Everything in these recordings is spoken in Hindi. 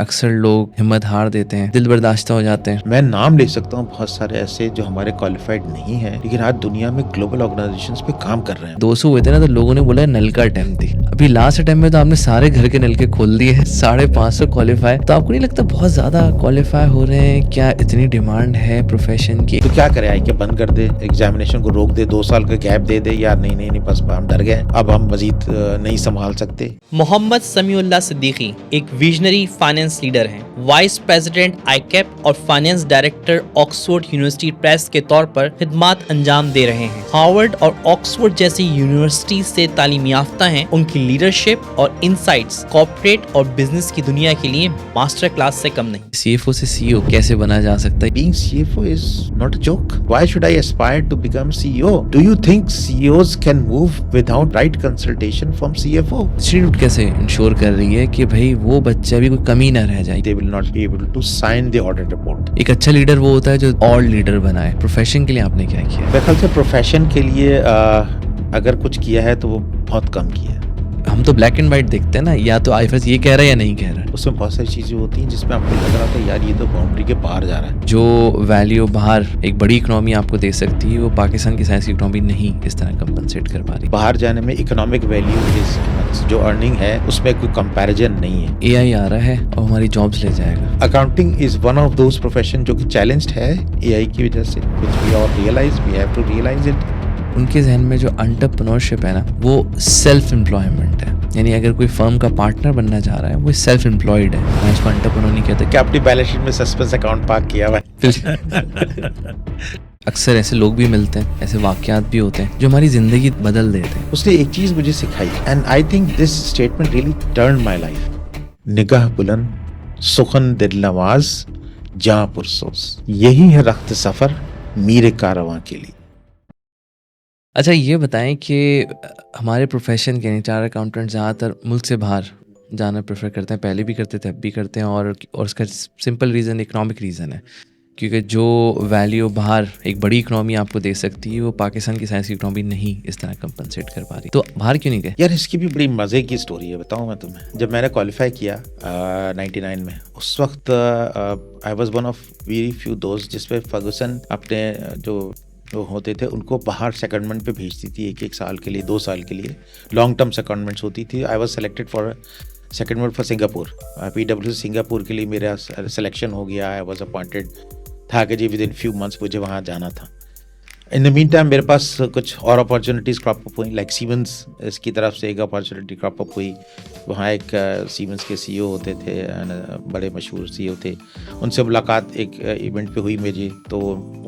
अक्सर लोग हिम्मत हार देते हैं, दिल बर्दाश्त हो जाते हैं। मैं नाम ले सकता हूँ बहुत सारे ऐसे जो हमारे क्वालिफाइड नहीं है, लेकिन आज दुनिया में ग्लोबल ऑर्गेनाइजेशंस पे काम कर रहे हैं। 200 हुए थे ना, तो लोगों ने बोला नल का अटेम्प्ट थी। अभी लास्ट अटेम्प्ट में तो आपने सारे घर के नल के खोल दिए हैं। 550 क्वालिफाई, तो आपको नहीं लगता बहुत ज्यादा क्वालिफाई हो रहे हैं? क्या इतनी डिमांड है प्रोफेशन की? तो क्या करे, आई के बंद कर दे, एग्जामिनेशन को रोक दे, 2 साल का गैप दे दे, यार नहीं बस हम डर गए, अब हम मजीद नहीं संभाल सकते। मोहम्मद समीउल्लाह सिद्दीकी एक विजनरी फाइनेंस लीडर हैं, वाइस प्रेसिडेंट आईकैप और finance director Oxford university press के तौर पर खिदमात अंजाम दे रहे हैं। हार्वर्ड और ऑक्सफोर्ड जैसी यूनिवर्सिटी से तालीम याफ्ता हैं। उनकी लीडरशिप और इनसाइट्स कॉर्पोरेट और बिजनेस की दुनिया के लिए मास्टर क्लास से कम नहीं। सीएफओ से सीईओ कैसे बना जा सकता है? Being CFO is not a joke. Why should I aspire to become CEO? Do you think CEOs can move without right consultation from CFO? Institute कैसे इंश्योर कर रही है कि भाई वो बच्चा भी कोई कमी ना रह जाए? They will not be able to sign the audit report. एक अच्छा लीडर वो होता है जो और लीडर बनाए। प्रोफेशन के लिए आपने क्या किया? मेरे ख्याल से प्रोफेशन के लिए अगर कुछ किया है तो वो बहुत कम किया है। हम तो ब्लैक एंड व्हाइट देखते हैं ना, या तो आईएफएस ये कह रहा है या नहीं कह रहा है। उसमें बहुत सारी चीजें होती हैं जिसमें आपको लग रहा था यार ये तो बाउंड्री के बाहर जा रहा है। जो वैल्यू बाहर एक बड़ी इकोनॉमी आपको दे सकती है, वो पाकिस्तान की साइज की इकोनॉमी नहीं इस तरह कंपनसेट कर पा रही। बाहर जाने में इकोनॉमिक वैल्यू इज जो अर्निंग है उसमें कोई कंपैरिजन नहीं है। एआई आ रहा है और हमारी जॉब्स ले जाएगा। Accounting is one of those profession जो कि चैलेंज्ड है एआई की वजह से, which we all realise, we have to realise it. उनके जहन में जो एंटरप्रेन्योरशिप है ना, वो सेल्फ एम्प्लॉयमेंट है। यानी अगर कोई फर्म का पार्टनर बनना चाह रहा है, वो सेल्फ एम्प्लॉयड है। मैं इसको एंटरप्रेन्योर नहीं कहता। क्या अपनी बैलेंस शीट में सस्पेंस अकाउंट पार्क किया हुआ है? अक्सर ऐसे लोग भी मिलते हैं, ऐसे वाकयात भी होते हैं जो हमारी जिंदगी बदल देते हैं। उसने एक चीज मुझे सिखाई, and I think this statement really turned my life. निगाह बुलंद, सुखन दिल नवाज, जहां पुरसोस, यही है रख्त सफर मीरे कारवां के लिए। अच्छा, ये बताएं कि हमारे प्रोफेशन के चार्टर्ड अकाउंटेंट ज़्यादातर मुल्क से बाहर जाना प्रेफर करते हैं। पहले भी करते थे, अब भी करते हैं। और उसका सिंपल रीज़न इकोनॉमिक रीज़न है, क्योंकि जो वैल्यू बाहर एक बड़ी इकोनॉमी आपको दे सकती है, वो पाकिस्तान की साइज की इकोनॉमी नहीं इस तरह कंपनसेट कर पा रही। तो बाहर क्यों नहीं गए? यार इसकी भी बड़ी मज़े की स्टोरी है, बताऊँ मैं तुम्हें। जब मैंने क्वालिफाई किया 99 में, उस वक्त I was one of very few दोस्त जिसपे फर्गूसन अपने जो होते थे उनको बाहर सेकंडमेंट पे भेजती थी, एक साल के लिए, 2 साल के लिए लॉन्ग टर्म सेकंडमेंट्स होती थी। I was selected for secondment for Singapore. PW Singapore के लिए मेरा सिलेक्शन हो गया। आई वाज अपॉइंटेड था कि जी विद इन फ्यू मंथ्स मुझे वहाँ जाना था। इन द मीन टाइम मेरे पास कुछ और अपॉर्चुनिटीज़ क्रॉप अप हुई, लाइक सीमेंस इसकी तरफ से एक अपॉर्चुनिटी क्रॉप अप हुई। वहाँ एक सीमेंस के सीईओ होते थे, बड़े मशहूर सीईओ थे। उनसे मुलाकात एक इवेंट पे हुई मेरी, तो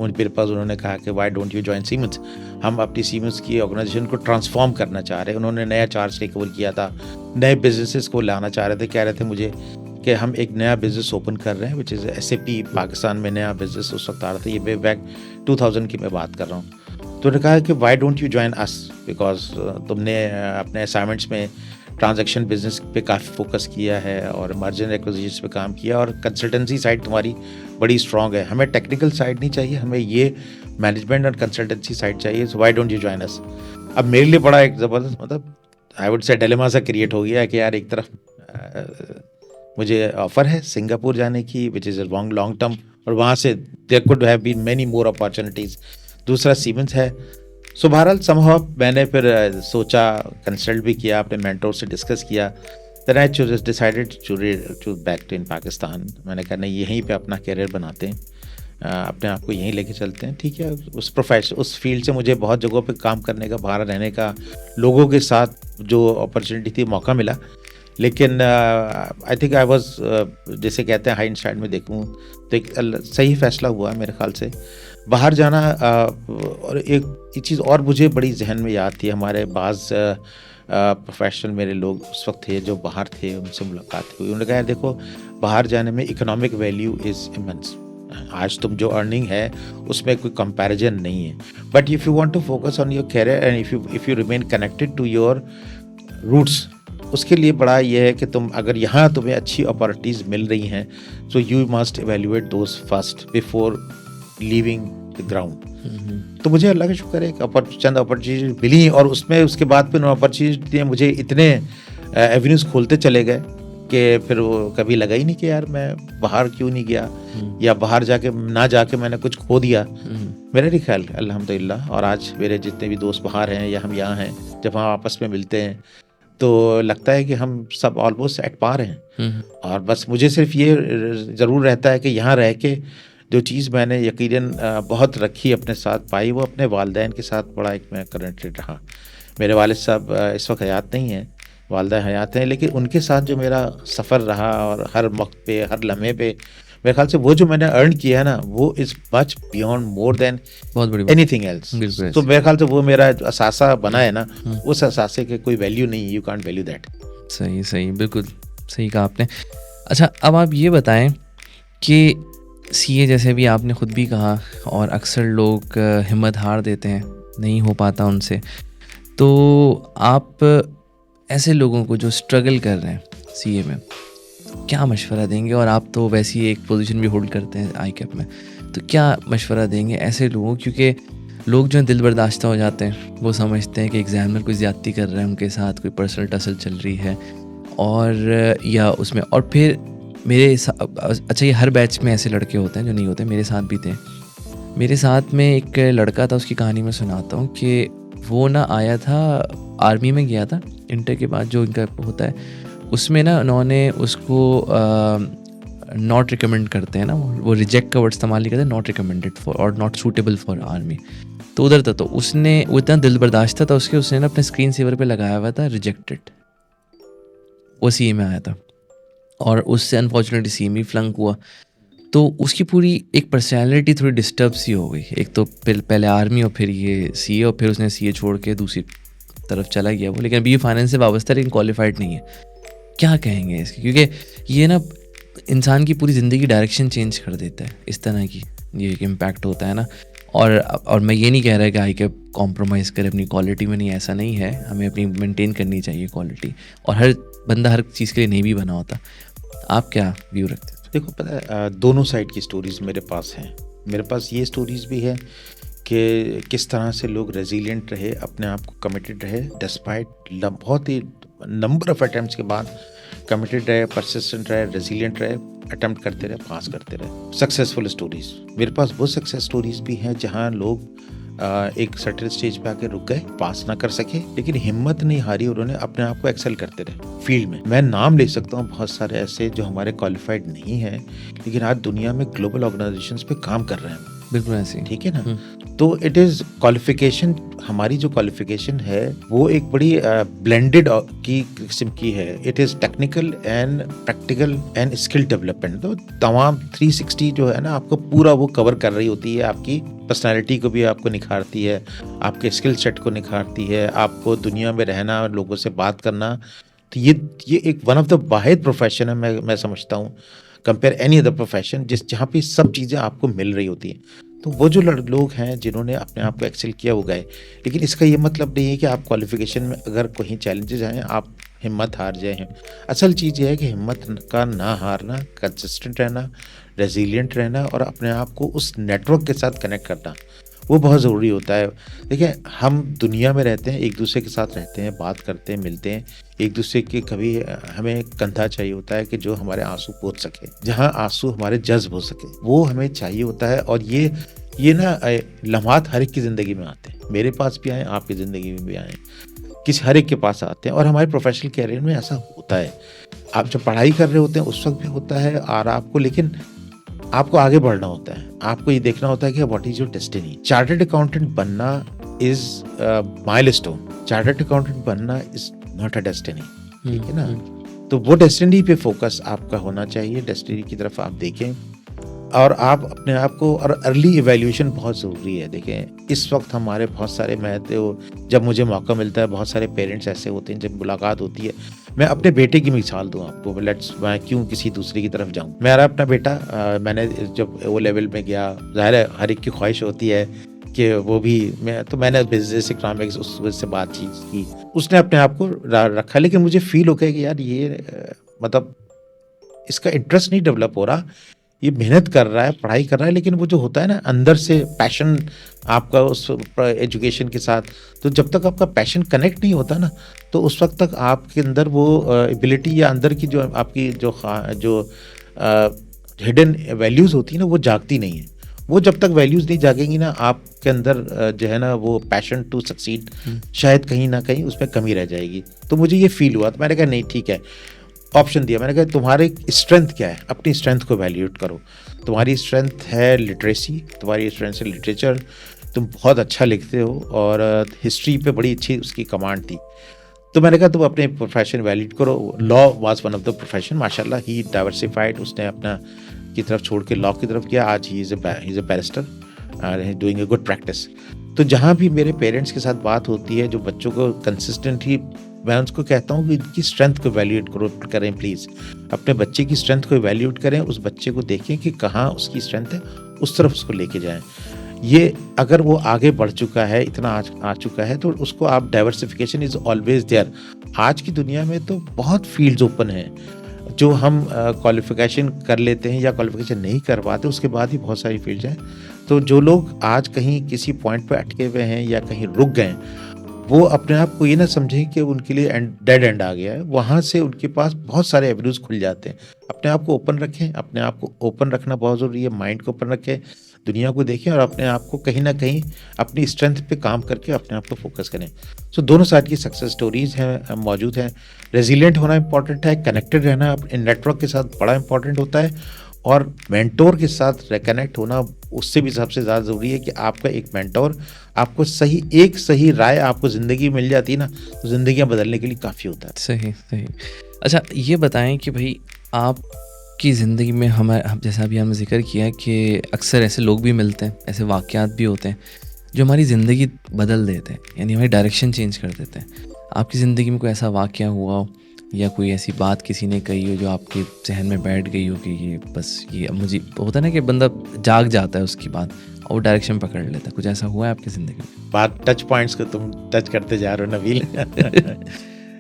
मेरे पास उन्होंने कहा कि why don't you join siemens, हम अपनी सीमेंस की ऑर्गेनाइजेशन को ट्रांसफॉर्म करना चाह रहे हैं। उन्होंने नया चार्ज टेक ओवर किया था, नए बिजनेसेस को लाना चाह रहे थे। कह रहे थे मुझे कि हम एक नया बिज़नेस ओपन कर रहे हैं, विच इज़ SAP पाकिस्तान में नया बिज़नेस उस वक्त आ रहा था। ये वे बैक 2000 की मैं बात कर रहा हूँ। तो उन्होंने कहा कि Y don't you join us, because तुमने अपने असाइनमेंट्स में ट्रांजैक्शन बिजनेस पे काफ़ी फोकस किया है और मर्जर एक्विजिशंस पे काम किया, और कंसल्टेंसी साइड तुम्हारी बड़ी स्ट्रॉन्ग है। हमें टेक्निकल साइड नहीं चाहिए, हमें ये मैनेजमेंट और कंसल्टेंसी साइड चाहिए। So why don't you join us. अब मेरे लिए बड़ा एक ज़बरदस्त, मतलब आई वुड से डिलेमा सा क्रिएट हो गया है कि यार एक तरफ मुझे ऑफर है सिंगापुर जाने की, विच इज़ लॉन्ग टर्म, और वहाँ से there could have been many more opportunities. दूसरा सीमेंस है। सो बहरहाल समहाउ मैंने फिर सोचा, कंसल्ट भी किया, अपने मेंटोर से डिस्कस किया। Then I decided to back to in Pakistan. मैंने कहा नहीं, यहीं पे अपना करियर बनाते हैं, अपने आप को यहीं लेके चलते हैं। ठीक है, उस फील्ड से मुझे बहुत जगहों पे काम करने का, बाहर रहने का, लोगों के साथ जो अपॉर्चुनिटी थी, मौका मिला। लेकिन आई थिंक आई वॉज, जैसे कहते हैं हाइंड साइड में देखूँ तो एक सही फैसला हुआ मेरे ख्याल से बाहर जाना। और एक चीज़ और मुझे बड़ी जहन में याद थी, हमारे बाज़ प्रोफेशनल मेरे लोग उस वक्त थे जो बाहर थे, उनसे मुलाकात हुई। उन्होंने कहा देखो, बाहर जाने में इकोनॉमिक वैल्यू इज़ इमेंस। आज तुम जो अर्निंग है उसमें कोई कंपैरिजन नहीं है, but if you want to focus on your career and if you remain connected to your roots, उसके लिए बड़ा ये है कि तुम अगर यहाँ तुम्हें अच्छी अपॉर्चुनिटीज़ मिल रही हैं, so you must evaluate those first before leaving the ground. तो मुझे अल्लाह का शुक्र है कि चंद अपॉर्चुनिटी मिली, और उसके बाद फिर अपॉर्चुनिटी मुझे इतने एवेन्यूज़ खोलते चले गए कि फिर वो कभी लगा ही नहीं कि यार मैं बाहर क्यों नहीं गया, या बाहर जाके मैंने कुछ खो दिया। मेरा नहीं ख्याल, अल्हम्दुलिल्लाह। और आज मेरे जितने भी दोस्त बाहर हैं या हम यहाँ हैं, जब हम आपस में मिलते हैं तो लगता है कि हम सब ऑलमोस्ट एट पार हैं। और बस मुझे सिर्फ ये ज़रूर रहता है कि यहाँ रह के जो चीज़ मैंने यकीनन बहुत रखी अपने साथ पाई, वो अपने वालिदैन के साथ बड़ा एक मैं कनेक्टेड रहा। मेरे वालिद साहब इस वक्त हयात नहीं हैं, वालिदा हयात हैं, लेकिन उनके साथ जो मेरा सफ़र रहा और हर वक्त पे, हर लम्हे पे, मेरे ख्याल से वो जो मैंने अर्न किया है ना, वो is much beyond more than बहुत बड़ी बात। Anything else. बिल्कुल तो ऐसे। मेरे ख्याल से वो मेरा जो असासा बना है ना, उस असासे के कोई वैल्यू नहीं, यू कांट वैल्यू दैट। सही सही, बिल्कुल सही कहा आपने। अच्छा, अब आप ये बताएं कि सीए जैसे भी आपने ख़ुद भी कहा, और अक्सर लोग हिम्मत हार देते हैं, नहीं हो पाता उनसे, तो आप ऐसे लोगों को जो स्ट्रगल कर रहे हैं सीए में, तो क्या मशवरा देंगे? और आप तो वैसे ही एक पोजीशन भी होल्ड करते हैं आईकैप में, तो क्या मशवरा देंगे ऐसे लोगों, क्योंकि लोग जो हैं दिल बर्दाश्ता हो जाते हैं, वो समझते हैं कि एग्ज़ामिनर कोई ज़्यादती कर रहा है उनके साथ, कोई पर्सनल टसल चल रही है, और या उसमें, और फिर अच्छा, ये हर बैच में ऐसे लड़के होते हैं जो नहीं होते, मेरे साथ भी थे। मेरे साथ में एक लड़का था, उसकी कहानी मैं सुनाता हूँ कि वो ना आया था, आर्मी में गया था इंटर के बाद, जो इनका होता है उसमें ना उन्होंने उसको नॉट रिकमेंड करते हैं ना, वो रिजेक्ट का वर्ड इस्तेमाल नहीं करते, नॉट रिकमेंडेड फॉर और नॉट सूटेबल फॉर आर्मी। तो उधर था, तो उसने, वो इतना दिल बर्दाश्त था उसने ना अपने स्क्रीन सेवर पे लगाया हुआ था रिजेक्टेड। वो सीए में आया था और उससे अनफॉर्चुनेटली सीए में फ्लंक हुआ। तो उसकी पूरी एक पर्सनैलिटी थोड़ी डिस्टर्ब सी हो गई। एक तो पहले आर्मी और फिर ये सीए, और फिर उसने सीए छोड़ के दूसरी तरफ चला गया वो, लेकिन अभी ये फाइनेंस से वाबस्ता है, लेकिन क्वालिफाइड नहीं है। क्या कहेंगे इसके? क्योंकि ये ना इंसान की पूरी ज़िंदगी डायरेक्शन चेंज कर देता है, इस तरह की ये एक इम्पैक्ट होता है ना। और मैं ये नहीं कह रहा कि आईकैप कॉम्प्रोमाइज़ करे अपनी क्वालिटी में, नहीं, ऐसा नहीं है, हमें अपनी मेंटेन करनी चाहिए क्वालिटी, और हर बंदा हर चीज़ के लिए नहीं भी बना होता। आप क्या व्यू रखते हैं? देखो, पता है दोनों साइड की स्टोरीज़ मेरे पास हैं। मेरे पास ये स्टोरीज़ भी है कि किस तरह से लोग रेजिलिएंट रहे, अपने आप को कमिटेड रहे, डिस्पाइट बहुत ही नंबर ऑफ अटैम्प्ट्स के बाद कमिटेड रहे, परसिस्टेंट रहे, रेजिलिएंट रहे, अटैम्प्ट करते रहे, पास करते रहे। सक्सेसफुल स्टोरीज़ मेरे पास वो सक्सेस स्टोरीज़ भी हैं जहां लोग एक सर्टेन स्टेज पे आके रुक गए, पास ना कर सके, लेकिन हिम्मत नहीं हारी, उन्होंने अपने आप को एक्सेल करते रहे फील्ड में। मैं नाम ले सकता हूँ बहुत सारे ऐसे जो हमारे क्वालिफाइड नहीं हैं, लेकिन आज दुनिया में ग्लोबल ऑर्गेनाइजेशंस पे काम कर रहे हैं। बिल्कुल ऐसे ही। ठीक है ना। तो इट इज़ क्वालिफिकेशन, हमारी जो क्वालिफिकेशन है वो एक बड़ी ब्लेंडेड की किस्म की है। It is technical and practical and skill development. तो तमाम 360 जो है ना, आपको पूरा वो कवर कर रही होती है। आपकी पर्सनालिटी को भी आपको निखारती है, आपके स्किल सेट को निखारती है, आपको दुनिया में रहना, लोगों से बात करना। तो ये एक one of the Wahid profession है, मैं समझता हूँ, कंपेयर एनी अदर प्रोफेशन, जहाँ पे सब चीज़ें आपको मिल रही होती हैं। तो वो जो लोग हैं जिन्होंने अपने आप को एक्सेल किया, वो गए। लेकिन इसका ये मतलब नहीं है कि आप क्वालिफिकेशन में अगर कहीं चैलेंजेस आए आप हिम्मत हार जाए। असल चीज़ ये है कि हिम्मत का ना हारना, कंसिस्टेंट रहना, रेजिलिएंट रहना, और अपने आप को उस नेटवर्क के साथ कनेक्ट करना, वो बहुत ज़रूरी होता है। देखिए, हम दुनिया में रहते हैं, एक दूसरे के साथ रहते हैं, बात करते हैं, मिलते हैं एक दूसरे के। कभी हमें कंधा चाहिए होता है कि जो हमारे आंसू पोंछ सके, जहां आंसू हमारे जज्ब हो सके, वो हमें चाहिए होता है। और ये ना लम्हात हर एक की ज़िंदगी में आते हैं। मेरे पास भी आए, आपकी ज़िंदगी में भी आए, किसी हर एक के पास आते हैं। और हमारे प्रोफेशनल कैरियर में ऐसा होता है। आप जब पढ़ाई कर रहे होते हैं उस वक्त भी होता है, और आपको, लेकिन आपको आगे बढ़ना होता है। आपको ये देखना होता है कि what is your destiny. Chartered accountant बनना इज माइलस्टोन। चार्टर्ड अकाउंटेंट बनना इज नॉट अ डेस्टिनी। ठीक है ना। तो वो डेस्टिनी पे फोकस आपका होना चाहिए, डेस्टिनी की तरफ आप देखें, और आप अपने आप को, और अर्ली इवैल्यूएशन बहुत ज़रूरी है। देखें, इस वक्त हमारे बहुत सारे, मैं तो जब मुझे मौका मिलता है, बहुत सारे पेरेंट्स ऐसे होते हैं, जब मुलाकात होती है, मैं अपने बेटे की मिसाल दूं आपको, मैं क्यों किसी दूसरे की तरफ जाऊं। मेरा अपना बेटा, मैंने जब वो लेवल में गया, जाहिर है हर एक की ख्वाहिश होती है कि वो भी, मैंने बिजनेस इकनॉमिक्स उससे बातचीत की, उसने अपने आप को रखा, लेकिन मुझे फील हो गया कि यार ये मतलब इसका इंटरेस्ट नहीं डेवलप हो रहा, ये मेहनत कर रहा है, पढ़ाई कर रहा है, लेकिन वो जो होता है ना अंदर से पैशन आपका उस एजुकेशन के साथ, तो जब तक आपका पैशन कनेक्ट नहीं होता ना, तो उस वक्त तक आपके अंदर वो एबिलिटी या अंदर की जो आपकी जो हिडन वैल्यूज़ होती है ना, वो जागती नहीं है। वो जब तक वैल्यूज़ नहीं जागेंगी ना, आपके अंदर जो है ना वो पैशन टू सक्सीड शायद कहीं ना कहीं उसमें कमी रह जाएगी। तो मुझे ये फील हुआ, तो मैंने कहा नहीं ठीक है, ऑप्शन दिया। मैंने कहा तुम्हारी स्ट्रेंथ क्या है, अपनी स्ट्रेंथ को वैल्यूएट करो। तुम्हारी स्ट्रेंथ है लिटरेसी, तुम्हारी स्ट्रेंथ है लिटरेचर, तुम बहुत अच्छा लिखते हो और हिस्ट्री पे बड़ी अच्छी उसकी कमांड थी। तो मैंने कहा तुम अपने प्रोफेशन वैलिड करो। Law was one of the profession, माशाल्लाह ही डाइवर्सिफाइड, उसने अपना की तरफ छोड़ के लॉ की तरफ किया। आज he is a barrister doing a good practice. तो जहाँ भी मेरे पेरेंट्स के साथ बात होती है, जो बच्चों को कंसिस्टेंटली, मैं उनको कहता हूँ कि इनकी स्ट्रेंथ को वैल्यूएट करें प्लीज़। अपने बच्चे की स्ट्रेंथ को वैल्यूएट करें, उस बच्चे को देखें कि कहाँ उसकी स्ट्रेंथ है, उस तरफ उसको लेके जाएं। ये अगर वो आगे बढ़ चुका है, इतना आ चुका है, तो उसको आप, डाइवर्सिफिकेशन इज़ ऑलवेज देयर। आज की दुनिया में तो बहुत फील्ड्स ओपन हैं, जो हम क्वालिफिकेशन कर लेते हैं या क्वालिफिकेशन नहीं कर पाते, उसके बाद ही बहुत सारी फील्ड्स हैं। तो जो लोग आज कहीं किसी पॉइंट पे अटके हुए हैं या कहीं रुक गए, वो अपने आप को ये ना समझें कि उनके लिए डेड एंड आ गया है। वहाँ से उनके पास बहुत सारे एवेन्यूज़ खुल जाते हैं। अपने आप को ओपन रखें, अपने आप को ओपन रखना बहुत ज़रूरी है। माइंड को ओपन रखें, दुनिया को देखें और अपने आप को कहीं ना कहीं अपनी स्ट्रेंथ पे काम करके अपने आप को फोकस करें। सो दोनों साइड की सक्सेस स्टोरीज हैं, मौजूद हैं। रेजिलिएंट होना इंपॉर्टेंट है, कनेक्टेड रहना इन नेटवर्क के साथ बड़ा इंपॉर्टेंट होता है, और मेंटोर के साथ रिकनेक्ट होना उससे भी सबसे ज़्यादा ज़रूरी है कि आपका एक मेंटोर आपको सही राय आपको ज़िंदगी में मिल जाती है ना, तो ज़िंदगियाँ बदलने के लिए काफ़ी होता है। सही, सही। अच्छा, ये बताएँ कि भई आपकी ज़िंदगी में हम जैसा अभी हमने ज़िक्र किया कि अक्सर ऐसे लोग भी मिलते हैं, ऐसे वाक़यात भी होते हैं जो हमारी ज़िंदगी बदल देते हैं, यानी हमारी डायरेक्शन चेंज कर देते हैं। आपकी ज़िंदगी में कोई ऐसा वाक़या हुआ हो या कोई ऐसी बात किसी ने कही हो जो आपके ज़हन में बैठ गई हो कि ये बस ये अब मुझे होता है ना कि बंदा जाग जाता है उसकी बात और वो डायरेक्शन पकड़ लेता है, कुछ ऐसा हुआ है आपकी ज़िंदगी में? बात टच पॉइंट्स को तुम टच करते जा रहे हो नबील।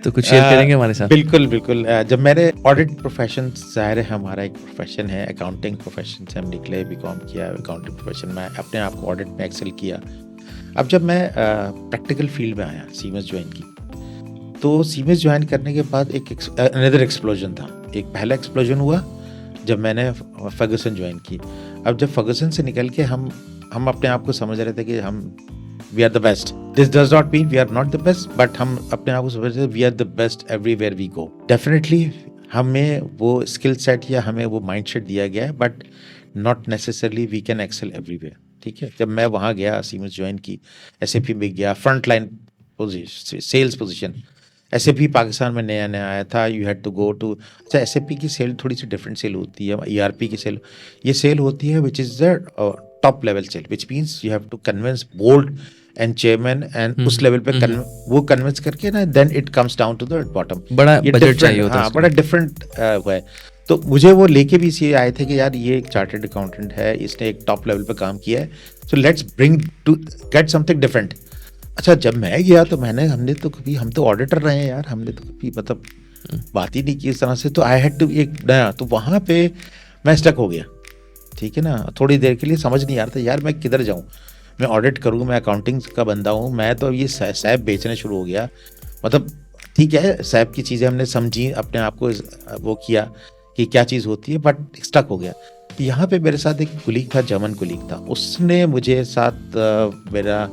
तो कुछ शेयर करेंगे हमारे साथ? बिल्कुल बिल्कुल। जब मैंने ऑडिट प्रोफेशन, ज़ाहिर है हमारा एक प्रोफेशन है, अकाउंटिंग प्रोफेशन से हम निकले, बीकॉम किया, अकाउंटिंग प्रोफेशन में अपने आप को ऑडिट में एक्सेल किया। अब जब मैं प्रैक्टिकल फील्ड में आया, सीमेंस ज्वाइन की, तो सीमेंस ज्वाइन करने के बाद एक अनदर एक्सप्लोजन था। एक पहला एक्सप्लोजन हुआ जब मैंने फर्गसन ज्वाइन की। अब जब फर्गसन से निकल के हम अपने आप को समझ रहे थे कि हम we are the best. This does not mean we are not the best, but हम अपने आप को समझ रहे थे we are the best everywhere we go. Definitely हमें वो स्किल सेट या हमें वो माइंड सेट दिया गया है, but not necessarily we can excel everywhere. ठीक है, जब मैं वहाँ गया, सीमेंस ज्वाइन की, SAP में गया, front line position, sales position. SAP Pakistan में नया नया आया था, you had to go to, अच्छा SAP की सेल थोड़ी सी डिफरेंट सेल होती है, ERP की सेल, ये सेल होती है which is the top level sale, which means you have to convince board and chairman and उस लेवल पे वो कन्विंस करके ना, then it comes down to the bottom. बड़ा बजट चाहिए होता है। हाँ, बड़ा डिफरेंट हुआ है। तो मुझे वो लेके भी इसलिए आए थे कि यार ये एक चार्टर्ड अकाउंटेंट है, इसने एक टॉप लेवल पे काम किया है, so let's bring to get something different. अच्छा, जब मैं गया तो हम तो ऑडिटर रहे हैं यार, हमने तो कभी मतलब बात ही नहीं की इस तरह से। तो आई हैड टू एक नया, तो वहाँ पे मैं स्टक हो गया। ठीक है ना, थोड़ी देर के लिए समझ नहीं आ रहा था यार मैं किधर जाऊँ, मैं ऑडिट करूँ, मैं अकाउंटिंग का बंदा हूँ, मैं तो ये सैप बेचने शुरू हो गया। मतलब ठीक है, सैप की चीज़ें हमने समझी, अपने आप को वो किया कि क्या चीज़ होती है, बट स्टक हो गया। यहाँ पे मेरे साथ एक कुलीग था, जर्मन कुलीग था, उसने मुझे साथ मेरा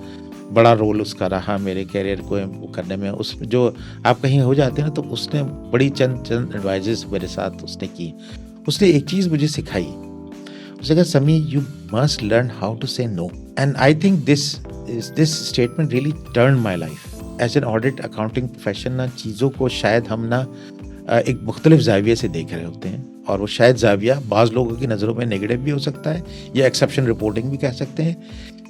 बड़ा रोल उसका रहा मेरे कैरियर को वो करने में। उस जो आप कहीं हो जाते हैं ना, तो उसने बड़ी चंद एडवाइजेस मेरे साथ उसने की। उसने एक चीज़ मुझे सिखाई, उसने कहा Sami you must learn how to say no, and I think this statement really turn my life. As an audit accounting profession ना, चीज़ों को शायद हम ना एक मुख्तलिफ जाविये से देख रहे होते हैं, और वो शायद जाविया बाज़ लोगों की नज़रों में नेगेटिव भी हो सकता है या एक्सेप्शन रिपोर्टिंग भी कह सकते हैं,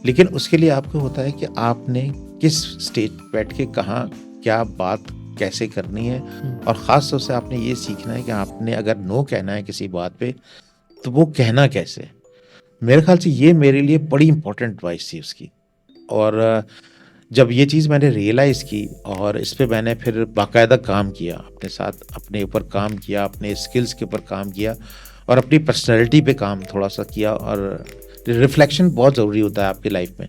लेकिन उसके लिए आपको होता है कि आपने किस स्टेज बैठ के कहाँ क्या बात कैसे करनी है, और ख़ास तौर से आपने ये सीखना है कि आपने अगर नो कहना है किसी बात पे तो वो कहना कैसे। मेरे ख्याल से ये मेरे लिए बड़ी इंपॉर्टेंट एडवाइस थी उसकी। और जब ये चीज़ मैंने रियलाइज़ की और इस पे मैंने फिर बाकायदा काम किया, अपने साथ अपने ऊपर काम किया, अपने स्किल्स के ऊपर काम किया, और अपनी पर्सनैलिटी पे काम थोड़ा सा किया। और रिफ्लेक्शन बहुत ज़रूरी होता है आपकी लाइफ में।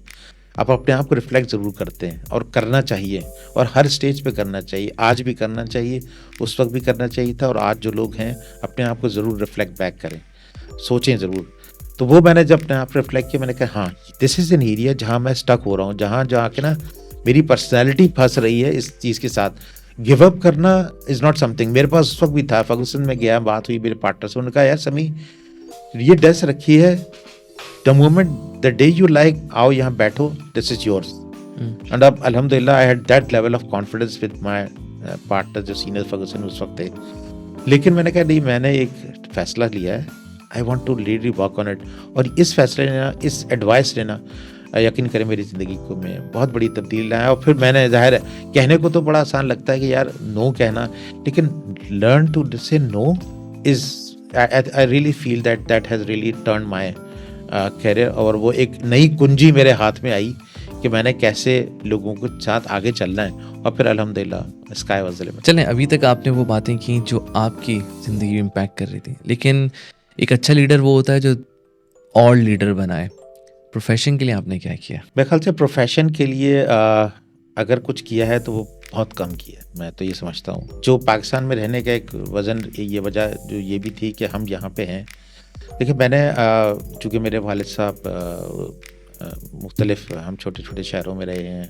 आप अपने आप को रिफ्लेक्ट ज़रूर करते हैं और करना चाहिए, और हर स्टेज पे करना चाहिए। आज भी करना चाहिए, उस वक्त भी करना चाहिए था, और आज जो लोग हैं अपने आप को ज़रूर रिफ्लेक्ट बैक करें, सोचें ज़रूर। तो वो मैंने जब अपने आप रिफ्लेक्ट किया, मैंने कहा हाँ, दिस इज़ एन एरिया जहाँ मैं स्टक हो रहा हूँ, जहाँ के ना मेरी पर्सनैलिटी फंस रही है इस चीज़ के साथ। गिव अप करना इज़ नॉट समथिंग। मेरे पास उस वक्त भी था, फर्गुसन में गया, बात हुई मेरे पार्टनर से, उन्होंने कहा यार समी, ये ड्रेस रखी है, the moment the day you like आओ यहाँ बैठो, दिस इज योर्स। एंड अब अल्हम्दुलिल्लाह I had that level of confidence with my partner जो सीनियर फर्गुसन उस वक्त थे। लेकिन मैंने कहा नहीं, मैंने एक फैसला लिया है, I want to really work on it. और इस फैसले लेना, इस एडवाइस लेना, यकीन करें मेरी ज़िंदगी को में बहुत बड़ी तब्दीली लाया। और फिर मैंने, जाहिर है कहने को तो बड़ा आसान लगता है कि यार नो कहना, लेकिन learn to say no is, I really feel that has really turn my career. और वो एक नई कुंजी मेरे हाथ में आई कि मैंने कैसे लोगों के साथ आगे चलना है, और फिर अल्हम्दुलिल्लाह स्काई वाज़ द लिमिट। चलें, अभी तक आपने वो बातें की जो आपकी ज़िंदगी में इम्पैक्ट कर रही थी, लेकिन एक अच्छा लीडर वो होता है जो और लीडर बनाए। प्रोफेशन के लिए आपने क्या किया? मेरे ख्याल से प्रोफेशन के लिए अगर कुछ किया है तो वो बहुत कम किया है, मैं तो ये समझता हूँ। जो पाकिस्तान में रहने का एक वजन, ये वजह जो ये भी थी कि हम यहाँ पे हैं। देखिए मैंने चूँकि मेरे वालिद साहब मुख्तलिफ, हम छोटे छोटे शहरों में रहे हैं,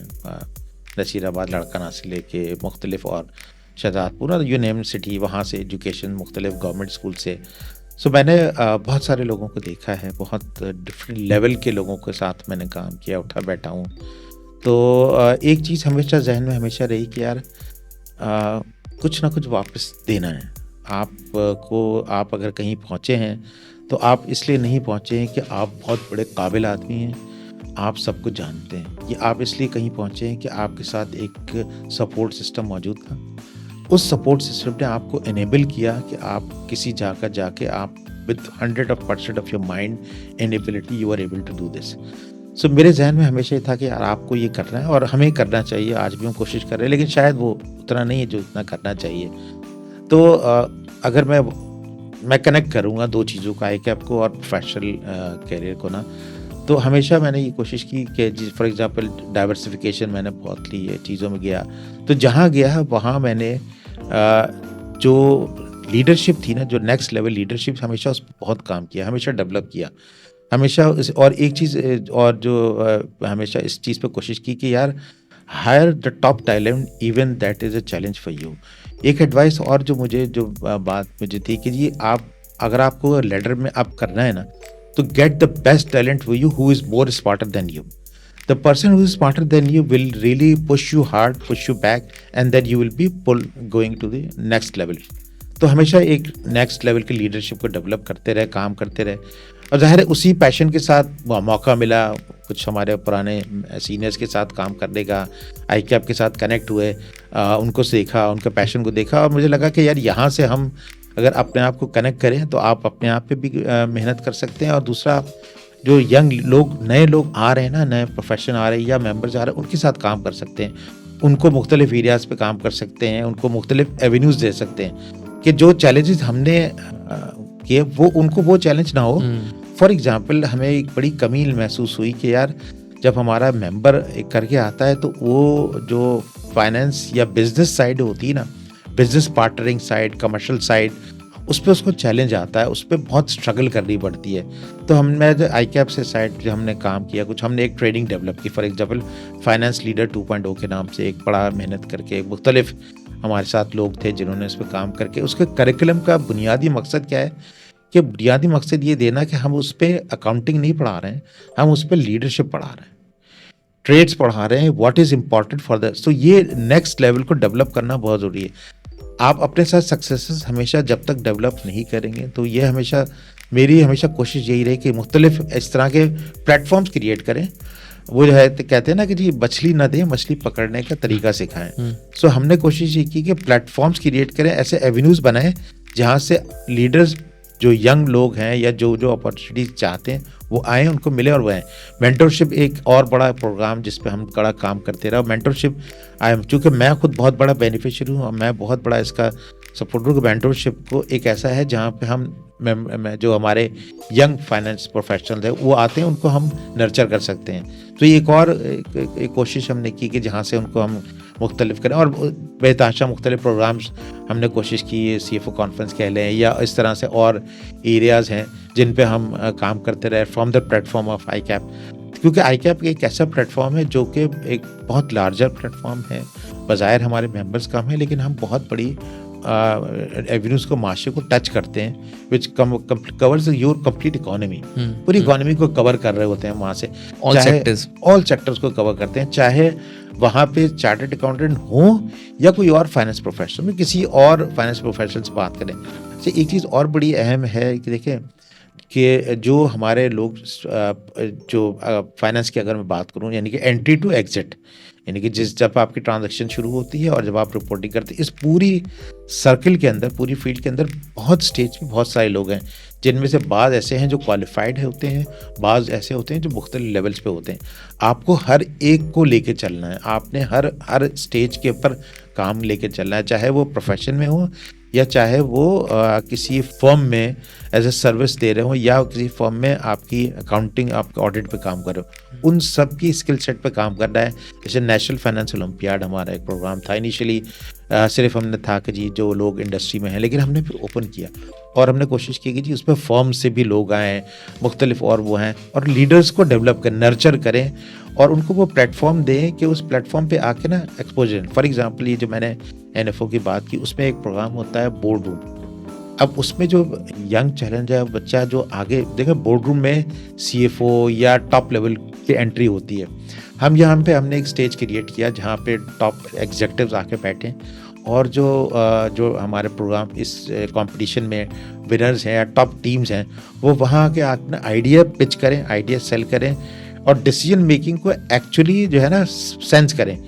नसीराबाद, लड़काना से लेके मुख्तलिफ, और शहजादपुर, यू नेम सिटी, वहाँ से एजुकेशन मुख्तलिफ गवर्नमेंट स्कूल से। सो मैंने बहुत सारे लोगों को देखा है, बहुत डिफरेंट लेवल के लोगों के साथ मैंने काम किया, उठा बैठा हूँ। तो एक चीज़ हमेशा जहन में हमेशा रही कि यार कुछ ना कुछ वापस देना है आपको। आप अगर कहीं पहुँचे हैं तो आप इसलिए नहीं पहुँचे हैं कि आप बहुत बड़े काबिल आदमी हैं, आप सब कुछ जानते हैं। ये आप इसलिए कहीं पहुँचे हैं कि आपके साथ एक सपोर्ट सिस्टम मौजूद था। उस सपोर्ट सिस्टम ने आपको इनेबल किया कि आप किसी जगह जाके आप with 100% of your mind and ability you are able to do this. So मेरे जहन में हमेशा ये था कि यार आपको ये करना है और हमें करना चाहिए। आज भी हम कोशिश कर रहे हैं, लेकिन शायद वो उतना नहीं है जो उतना करना चाहिए। तो अगर मैं कनेक्ट करूँगा दो चीज़ों का, ICAP को और प्रोफेशनल कैरियर को ना, तो हमेशा मैंने ये कोशिश की कि फॉर एग्जांपल डाइवर्सिफिकेशन मैंने बहुत ली है, चीज़ों में गया। तो जहाँ गया वहाँ मैंने जो लीडरशिप थी ना, जो नेक्स्ट लेवल लीडरशिप, हमेशा उस पर बहुत काम किया, हमेशा डेवलप किया, हमेशा और एक चीज़ और जो हमेशा इस चीज़ पे कोशिश की कि यार hire the top talent even that is a challenge for you. एक एडवाइस और जो बात मुझे थी कि ये आप अगर आपको लेडर में आप करना है ना, तो get the best talent for you who is more smarter than you. The person who is smarter than you will really push you hard, push you back, and then you will be going to the next level. तो हमेशा एक नेक्स्ट लेवल की लीडरशिप को डेवलप करते रहे, काम करते रहे। और ज़ाहिर है उसी पैशन के साथ मौका मिला कुछ हमारे पुराने सीनियर्स के साथ काम करने का, ICAP के साथ कनेक्ट हुए, उनको सीखा, उनके पैशन को देखा, और मुझे लगा कि यार यहाँ से हम अगर अपने आप को कनेक्ट करें तो आप अपने आप पे भी मेहनत कर सकते हैं। और दूसरा, जो यंग लोग, नए लोग आ रहे हैं ना, नए प्रोफेशन आ रहे हैं या मेंबर्स आ रहे हैं, उनके साथ काम कर सकते हैं, उनको मुख्तलिफ एरियाज़ पे काम कर सकते हैं, उनको मुख्तलिफ एवेन्यूज़ दे सकते हैं कि जो चैलेंजेस हमने किए वो उनको वो चैलेंज ना हो। फॉर एग्जांपल हमें एक बड़ी कमी महसूस हुई कि यार जब हमारा मेंबर एक करके आता है तो वो जो फाइनेंस या बिजनेस साइड होती है ना, business partnering side, commercial side, उस पर उसको चैलेंज आता है, उस पर बहुत स्ट्रगल करनी पड़ती है। तो हमने ICAP से साइड जो हमने काम किया, कुछ हमने एक ट्रेनिंग डेवलप की, फॉर एग्जांपल फाइनेंस लीडर 2.0 के नाम से एक बड़ा मेहनत करके मुख्तलिफ हमारे साथ लोग थे जिन्होंने उस पर काम करके, उसके करिकुलम का बुनियादी मकसद क्या है कि बुनियादी मकसद ये देना कि हम उस पर अकाउंटिंग नहीं पढ़ा रहे हैं, हम उस पर लीडरशिप पढ़ा रहे हैं, ट्रेड्स पढ़ा रहे हैं, what is important for that. So ये नेक्स्ट लेवल को डेवलप करना बहुत ज़रूरी है। आप अपने साथ सक्सेसेस हमेशा जब तक डेवलप नहीं करेंगे, तो ये हमेशा मेरी हमेशा कोशिश यही रही कि मुख्तलिफ इस तरह के प्लेटफॉर्म्स क्रिएट करें। वो जो है तो कहते हैं ना कि जी मछली न दें, मछली पकड़ने का तरीका सिखाएं। सो हमने कोशिश ये की कि प्लेटफॉर्म्स क्रिएट करें, ऐसे एवेन्यूज़ बनाएं जहाँ से लीडर्स जो यंग लोग हैं या जो अपॉर्चुनिटीज चाहते हैं वो आएँ, उनको मिले और वो आएँ। मेंटरशिप एक और बड़ा प्रोग्राम जिस पे हम बड़ा काम करते रहे। मेंटरशिप चूँकि मैं खुद बहुत बड़ा बेनिफिशियरी हूँ और मैं बहुत बड़ा इसका सपोर्टर को मेंटरशिप को एक ऐसा है जहाँ पे हम जो हमारे यंग फाइनेंस प्रोफेशनल है वो आते हैं, उनको हम नर्चर कर सकते हैं। तो ये एक कोशिश हमने की कि जहाँ से उनको हम मुख्तलिफ करें, और बेतहाशा मुख्तलिफ प्रोग्राम्स हमने कोशिश की, CFO कॉन्फ्रेंस कह लें या इस तरह से और एरियाज़ हैं जिन पे हम काम करते रहे from the platform of ICAP। क्योंकि ICAP एक ऐसा प्लेटफॉर्म है जो कि एक बहुत लार्जर प्लेटफॉर्म है, बज़ाहिर हमारे मेंबर्स कम हैं लेकिन हम बहुत बड़ी एवेन्यूज़ को, माशरे को टच करते हैं, which covers your complete economy. पूरी इकोनॉमी को कवर कर रहे होते हैं वहाँ से, ऑल सेक्टर्स को कवर करते हैं, चाहे वहाँ पे चार्टर्ड अकाउंटेंट हो या कोई और फाइनेंस प्रोफेशनल में किसी और फाइनेंस प्रोफेशनल से बात करें। तो एक चीज़ और बड़ी अहम है कि देखें कि जो हमारे लोग जो फाइनेंस की अगर मैं बात करूं, यानी कि एंट्री टू एग्जिट, यानी कि जब आपकी ट्रांजैक्शन शुरू होती है और जब आप रिपोर्टिंग करते हैं, इस पूरी सर्कल के अंदर, पूरी फील्ड के अंदर बहुत स्टेज पे बहुत सारे लोग हैं, जिनमें से बाज़ ऐसे हैं जो क्वालिफाइड होते हैं, बाज़ ऐसे होते हैं जो मुख्तलिफ लेवल्स पे होते हैं। आपको हर एक को लेके चलना है, आपने हर स्टेज के ऊपर काम लेके चलना है, चाहे वो प्रोफेशन में हो या चाहे वो किसी फर्म में एज ए सर्विस दे रहे हो या किसी फर्म में आपकी अकाउंटिंग, आपके ऑडिट पे काम कर रहे हो, उन सब की स्किल सेट पे काम करना है। जैसे नेशनल फाइनेंस ओलंपियाड हमारा एक प्रोग्राम था, इनिशियली सिर्फ हमने था कि जी जो लोग इंडस्ट्री में हैं, लेकिन हमने फिर ओपन किया और हमने कोशिश की कि जी उसमें फर्म से भी लोग आएँ, मुख्तलिफ और वो हैं, और लीडर्स को डेवलप करें, नर्चर करें और उनको वो प्लेटफॉर्म दें कि उस प्लेटफॉर्म पे आके ना एक्सपोजर। फॉर एग्जांपल ये जो मैंने NFO की बात की, उसमें एक प्रोग्राम होता है बोर्ड रूम। अब उसमें जो यंग चैलेंज है, बच्चा जो आगे देखे, बोर्ड रूम में CFO या टॉप लेवल की एंट्री होती है। हम यहाँ पे हमने एक स्टेज क्रिएट किया जहाँ पे टॉप एग्जीक्यूटिव्स आके बैठे और जो हमारे प्रोग्राम इस कंपटीशन में विनर्स हैं या टॉप टीम्स हैं, वो वहाँ आके अपना आइडिया पिच करें, आइडिया सेल करें और डिसीजन मेकिंग को एक्चुअली जो है ना सेंस करें।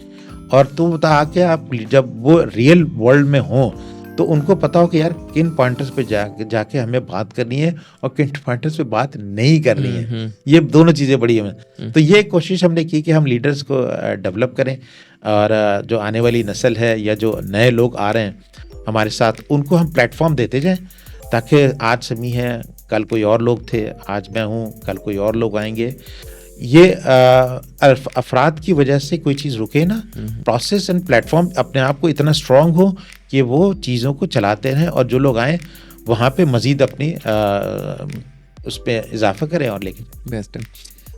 और तो बता के आप जब वो रियल वर्ल्ड में हों तो उनको पता हो कि यार किन पॉइंटर्स पे जाके हमें बात करनी है और किन पॉइंटर्स पे बात नहीं करनी है। ये दोनों चीज़ें बड़ी हैं। तो ये कोशिश हमने की कि हम लीडर्स को डेवलप करें और जो आने वाली नस्ल है या जो नए लोग आ रहे हैं हमारे साथ, उनको हम प्लेटफॉर्म देते जाएं, ताकि आज समी है, कल कोई और लोग थे, आज मैं हूँ, कल कोई और लोग आएंगे। ये अफराद की वजह से कोई चीज़ रुके ना, प्रोसेस एंड प्लेटफॉर्म अपने आप को इतना स्ट्रॉन्ग हो कि वो चीज़ों को चलाते रहें और जो लोग आएँ वहाँ पे मज़ीद अपनी उस पर इजाफा करें और लेकिन बेस्ट है।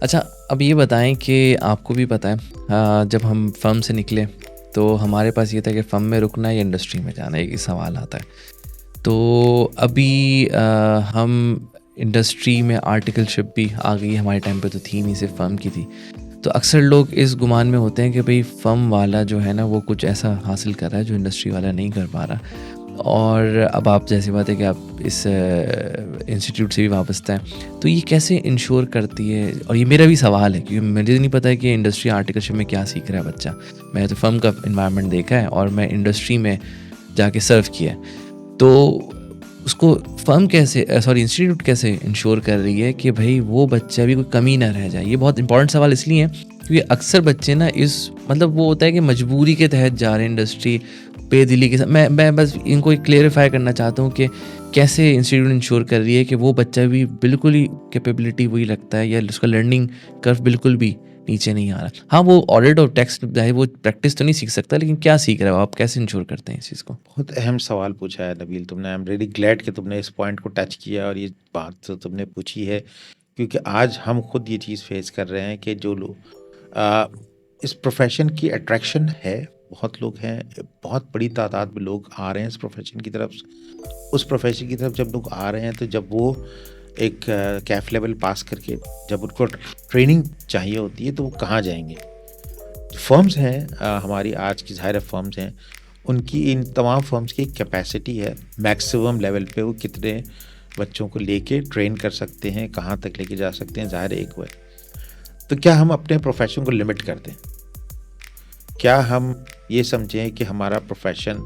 अच्छा, अब ये बताएं कि आपको भी पता है जब हम फर्म से निकले तो हमारे पास ये था कि फर्म में रुकना या इंडस्ट्री में जाना, एक सवाल आता है। तो अभी हम इंडस्ट्री में आर्टिकलशिप भी आ गई, हमारे टाइम पे तो थी नहीं, सिर्फ फर्म की थी। तो अक्सर लोग इस गुमान में होते हैं कि भाई फर्म वाला जो है ना वो कुछ ऐसा हासिल कर रहा है जो इंडस्ट्री वाला नहीं कर पा रहा। और अब आप जैसी बात है कि आप इस इंस्टीट्यूट से भी वाबस्ता है, तो ये कैसे इंश्योर करती है? और ये मेरा भी सवाल है क्योंकि मुझे नहीं पता है कि इंडस्ट्री आर्टिकलशिप में क्या सीख रहा है बच्चा। मैंने तो फर्म का इन्वायरमेंट देखा है और मैं इंडस्ट्री में जाके सर्व किया है, तो उसको फर्म कैसे इंस्टीट्यूट कैसे इंश्योर कर रही है कि भाई वो बच्चा भी कोई कमी ना रह जाए? ये बहुत इंपॉर्टेंट सवाल इसलिए है क्योंकि अक्सर बच्चे ना इस मतलब वो होता है कि मजबूरी के तहत जा रहे हैं इंडस्ट्री, बेदिली के साथ। मैं बस इनको एक क्लेरिफाई करना चाहता हूँ कि कैसे इंस्टीट्यूट इंश्योर कर रही है कि वो बच्चा भी बिल्कुल ही कैपेबिलिटी वही लगता है या उसका लर्निंग कर्व बिल्कुल भी नीचे नहीं आ रहा। हाँ, वो ऑडिट और टैक्स चाहे वो प्रैक्टिस तो नहीं सीख सकता, लेकिन क्या सीख रहा है आप, कैसे इंश्योर करते हैं इस चीज़ को? बहुत अहम सवाल पूछा है नबील तुमने। आई एम रियली ग्लैड कि तुमने इस पॉइंट को टच किया और ये बात तो तुमने पूछी है, क्योंकि आज हम खुद ये चीज़ फेस कर रहे हैं कि जो लोग इस प्रोफेशन की अट्रैक्शन है, बहुत लोग हैं, बहुत बड़ी तादाद में लोग आ रहे हैं इस प्रोफेशन की तरफ। उस प्रोफेशन की तरफ जब लोग आ रहे हैं तो जब वो एक कैफ लेवल पास करके जब उनको ट्रेनिंग चाहिए होती है तो वो कहाँ जाएंगे? फर्म्स हैं हमारी आज की ज़ाहिर फर्म्स हैं, उनकी इन तमाम फर्म्स की कैपेसिटी है मैक्सिमम लेवल पे वो कितने बच्चों को लेके ट्रेन कर सकते हैं, कहाँ तक लेके जा सकते हैं, ज़ाहिर एक वो है। तो क्या हम अपने प्रोफेशन को लिमिट कर दें? क्या हम ये समझें कि हमारा प्रोफेशन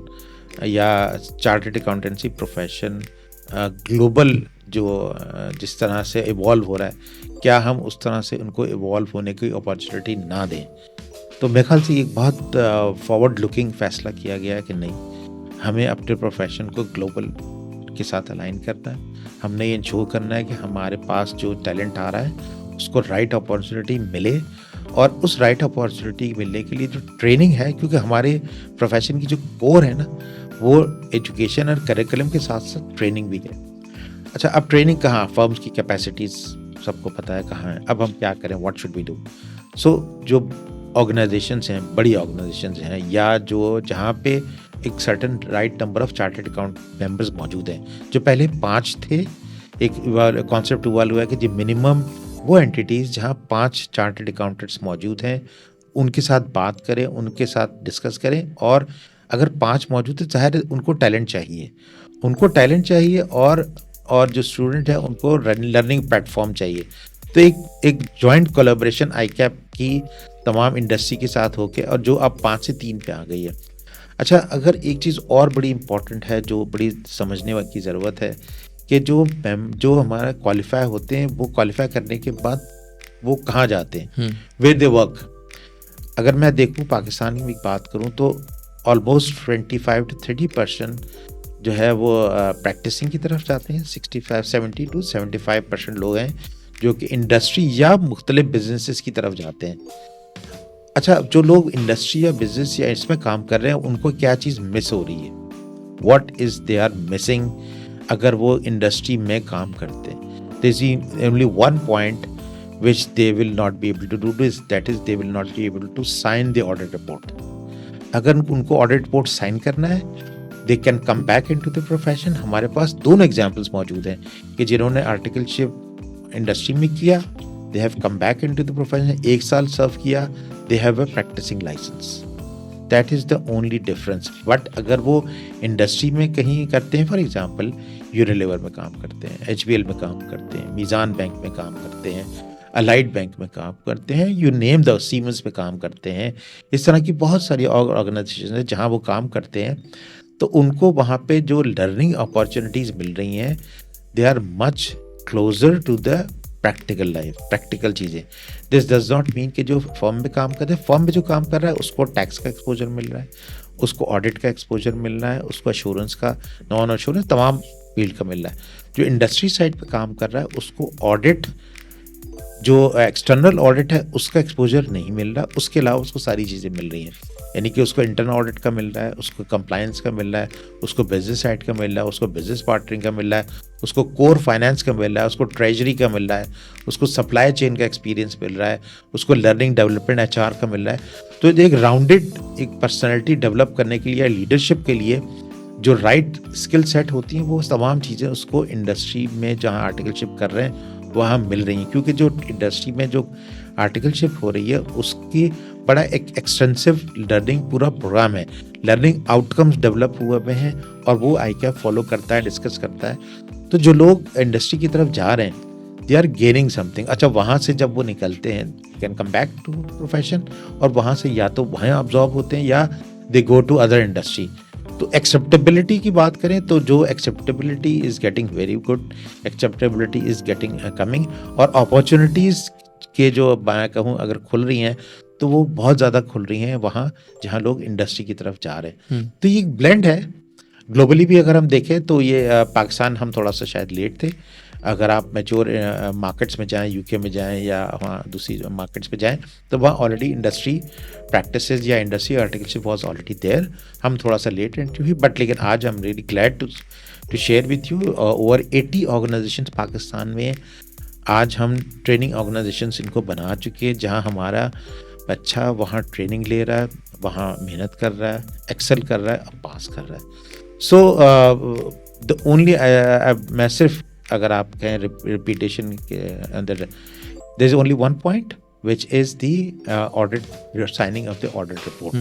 या चार्टर्ड अकाउंटेंसी प्रोफेशन ग्लोबल जो जिस तरह से इवॉल्व हो रहा है, क्या हम उस तरह से उनको इवॉल्व होने की अपॉर्चुनिटी ना दें? तो मेरे ख्याल से एक बहुत फॉरवर्ड लुकिंग फैसला किया गया है कि नहीं, हमें अपने प्रोफेशन को ग्लोबल के साथ अलाइन करना है। हमने ये इंश्योर करना है कि हमारे पास जो टैलेंट आ रहा है उसको राइट अपॉर्चुनिटी मिले, और उस राइट अपॉर्चुनिटी मिलने के लिए जो ट्रेनिंग है, क्योंकि हमारे प्रोफेशन की जो कोर है ना वो एजुकेशन और करिकुलम के साथ साथ ट्रेनिंग भी है। अच्छा, अब ट्रेनिंग कहाँ, फर्म्स की कैपेसिटीज़ सबको पता है कहाँ है, अब हम क्या करें, व्हाट शुड वी डू। सो जो ऑर्गेनाइजेशंस हैं, बड़ी ऑर्गेनाइजेशंस हैं, या जो जहाँ पे एक certain right number of chartered account members मौजूद हैं, जो पहले 5 थे, एक कॉन्सेप्ट इवॉल्व हुआ है कि जो मिनिमम वो एंटिटीज़ जहाँ 5 चार्टर्ड अकाउंटेंट्स मौजूद हैं उनके साथ बात करें, उनके साथ डिस्कस करें, और अगर 5 मौजूद है ज़ाहिर है उनको टैलेंट चाहिए, और जो स्टूडेंट है उनको लर्निंग प्लेटफॉर्म चाहिए। तो एक जॉइंट कोलैबोरेशन आईकैप की तमाम इंडस्ट्री के साथ होके, और जो अब 5 से 3 पे आ गई है। अच्छा, अगर एक चीज़ और बड़ी इंपॉर्टेंट है जो बड़ी समझने की ज़रूरत है कि जो हमारा क्वालिफाई होते हैं, वो क्वालिफाई करने के बाद वो कहाँ जाते हैं, वेयर दे वर्क। अगर मैं देखूँ पाकिस्तान की बात करूँ तो ऑलमोस्ट 25 to 30% जो है वो प्रैक्टिसिंग की तरफ जाते हैं, 70 to 75% लोग हैं जो कि इंडस्ट्री या मुख्तलिफ बिजनेसेस की तरफ जाते हैं। अच्छा, जो लोग इंडस्ट्री या बिजनेस या इसमें काम कर रहे हैं उनको क्या चीज़ मिस हो रही है, what is they are missing अगर वो इंडस्ट्री में काम करते हैं। There is only one point which they will not be able to do this, that is they will not be able to sign the audit report. अगर उनको ऑडिट रिपोर्ट साइन करना है, they can come back into the profession. हमारे पास दोनों एग्जांपल्स मौजूद हैं कि जिन्होंने आर्टिकलशिप इंडस्ट्री में किया, they have come back into the profession, 1 साल सर्व किया, they have a practising licence. That is the only difference. But अगर वो इंडस्ट्री में कहीं करते हैं, फॉर एग्जाम्पल यूनिलीवर में काम करते हैं, HBL में काम करते हैं, मीज़ान बैंक में काम करते हैं, अलाइड बैंक में काम करते हैं, यू नेम द, सीमेंस में काम करते हैं, इस तरह की बहुत सारी ऑर्गेनाइजेशन है जहाँ वो काम करते हैं, तो उनको वहाँ पे जो लर्निंग अपॉर्चुनिटीज़ मिल रही हैं, they are much closer to the practical life, practical चीज़ें। दिस डज नॉट मीन कि जो फर्म में काम करते हैं, फर्म में जो काम कर रहा है उसको टैक्स का एक्सपोजर मिल रहा है, उसको ऑडिट का एक्सपोजर मिल रहा है, उसको एश्योरेंस का, नॉन एश्योरेंस, तमाम फील्ड का मिल रहा है। जो इंडस्ट्री साइड पे काम कर रहा है उसको ऑडिट, जो एक्सटर्नल ऑडिट है उसका एक्सपोजर नहीं मिल रहा, उसके अलावा उसको सारी चीज़ें मिल रही हैं। यानी कि उसको इंटरनल ऑडिट का मिल रहा है, उसको कंप्लायंस का मिल रहा है, उसको बिजनेस साइड का मिल रहा है, उसको बिजनेस पार्टनरिंग का मिल रहा है, उसको कोर फाइनेंस का मिल रहा है, उसको ट्रेजरी का मिल रहा है, उसको सप्लाई चेन का एक्सपीरियंस मिल रहा है, उसको लर्निंग डेवलपमेंट HR का मिल रहा है। तो एक राउंडेड एक पर्सनैलिटी डेवलप करने के लिए, लीडरशिप के लिए जो राइट स्किल सेट होती हैं, वो तमाम चीज़ें उसको इंडस्ट्री में जहाँ आर्टिकलशिप कर रहे हैं वहाँ मिल रही हैं। क्योंकि जो इंडस्ट्री में जो आर्टिकलशिप हो रही है उसकी बड़ा एक एक्सटेंसिव लर्निंग पूरा प्रोग्राम है, लर्निंग आउटकम्स डेवलप हुए हैं, और वो आईकैप फॉलो करता है, डिस्कस करता है। तो जो लोग इंडस्ट्री की तरफ जा रहे हैं, दे आर गेनिंग समथिंग। अच्छा, वहाँ से जब वो निकलते हैं, can come back to profession, और वहाँ से या तो वहाँ अब्जॉर्ब होते हैं या दे गो टू अदर इंडस्ट्री। तो एक्सेप्टेबिलिटी की बात करें तो जो acceptability is getting very good, acceptability is getting coming, और अपॉर्चुनिटीज़ के जो मैं कहूँ अगर खुल रही हैं तो वो बहुत ज़्यादा खुल रही हैं वहाँ जहाँ लोग इंडस्ट्री की तरफ जा रहे हैं। तो ये एक ब्लेंड है। ग्लोबली भी अगर हम देखें तो ये पाकिस्तान हम थोड़ा सा शायद लेट थे। अगर आप मैच्योर मार्केट्स में जाएं, UK में जाएं या वहाँ दूसरी मार्केट्स में जाएं, तो वहाँ ऑलरेडी इंडस्ट्री प्रैक्टिसेस या industry articleship was already there. हम थोड़ा सा लेट एंट्री हुई, बट लेकिन आज हम really glad to share with you over 80 organisations Pakistan में आज हम ट्रेनिंग ऑर्गेनाइजेशंस इनको बना चुके हैं, जहाँ हमारा बच्चा वहाँ ट्रेनिंग ले रहा है, वहाँ मेहनत कर रहा है, एक्सेल कर रहा है, अब पास कर रहा है। सो द ओनली मैं सिर्फ अगर आप कहें रिपीटेशन के अंदर, there is only one point which is the audit, signing of the audit report.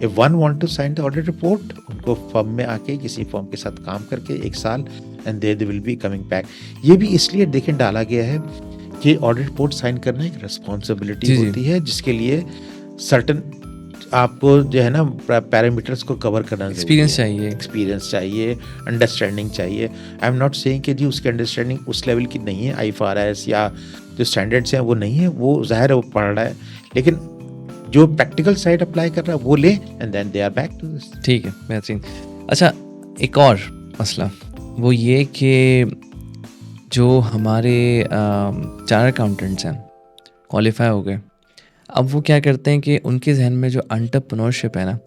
If one want to sign the audit report, उनको फर्म में आके किसी फर्म के साथ काम करके 1 साल, and they will be coming back. ये भी इसलिए देखें डाला गया है कि ऑडिट रिपोर्ट साइन करना एक रिस्पॉन्सिबिलिटी होती है, जिसके लिए सर्टन आपको जो है ना पैरामीटर्स को कवर करना, एक्सपीरियंस चाहिए, अंडरस्टैंडिंग चाहिए। आई एम नॉट सेइंग कि जी उसकी अंडरस्टैंडिंग उस लेवल की नहीं है, IFRS या जो स्टैंडर्ड्स हैं वो नहीं है, वो ज़ाहिर है वो पढ़ रहा है, लेकिन जो प्रैक्टिकल साइड अप्लाई कर रहा है वो ले, and then they are back to this. ठीक है, बेहतरीन। अच्छा, एक और मसला वो ये कि जो हमारे चार्टर्ड अकाउंटेंट्स हैं, क्वालिफाई हो गए, अब वो क्या करते हैं कि उनके जहन में जो एंटरप्रेन्योरशिप है ना,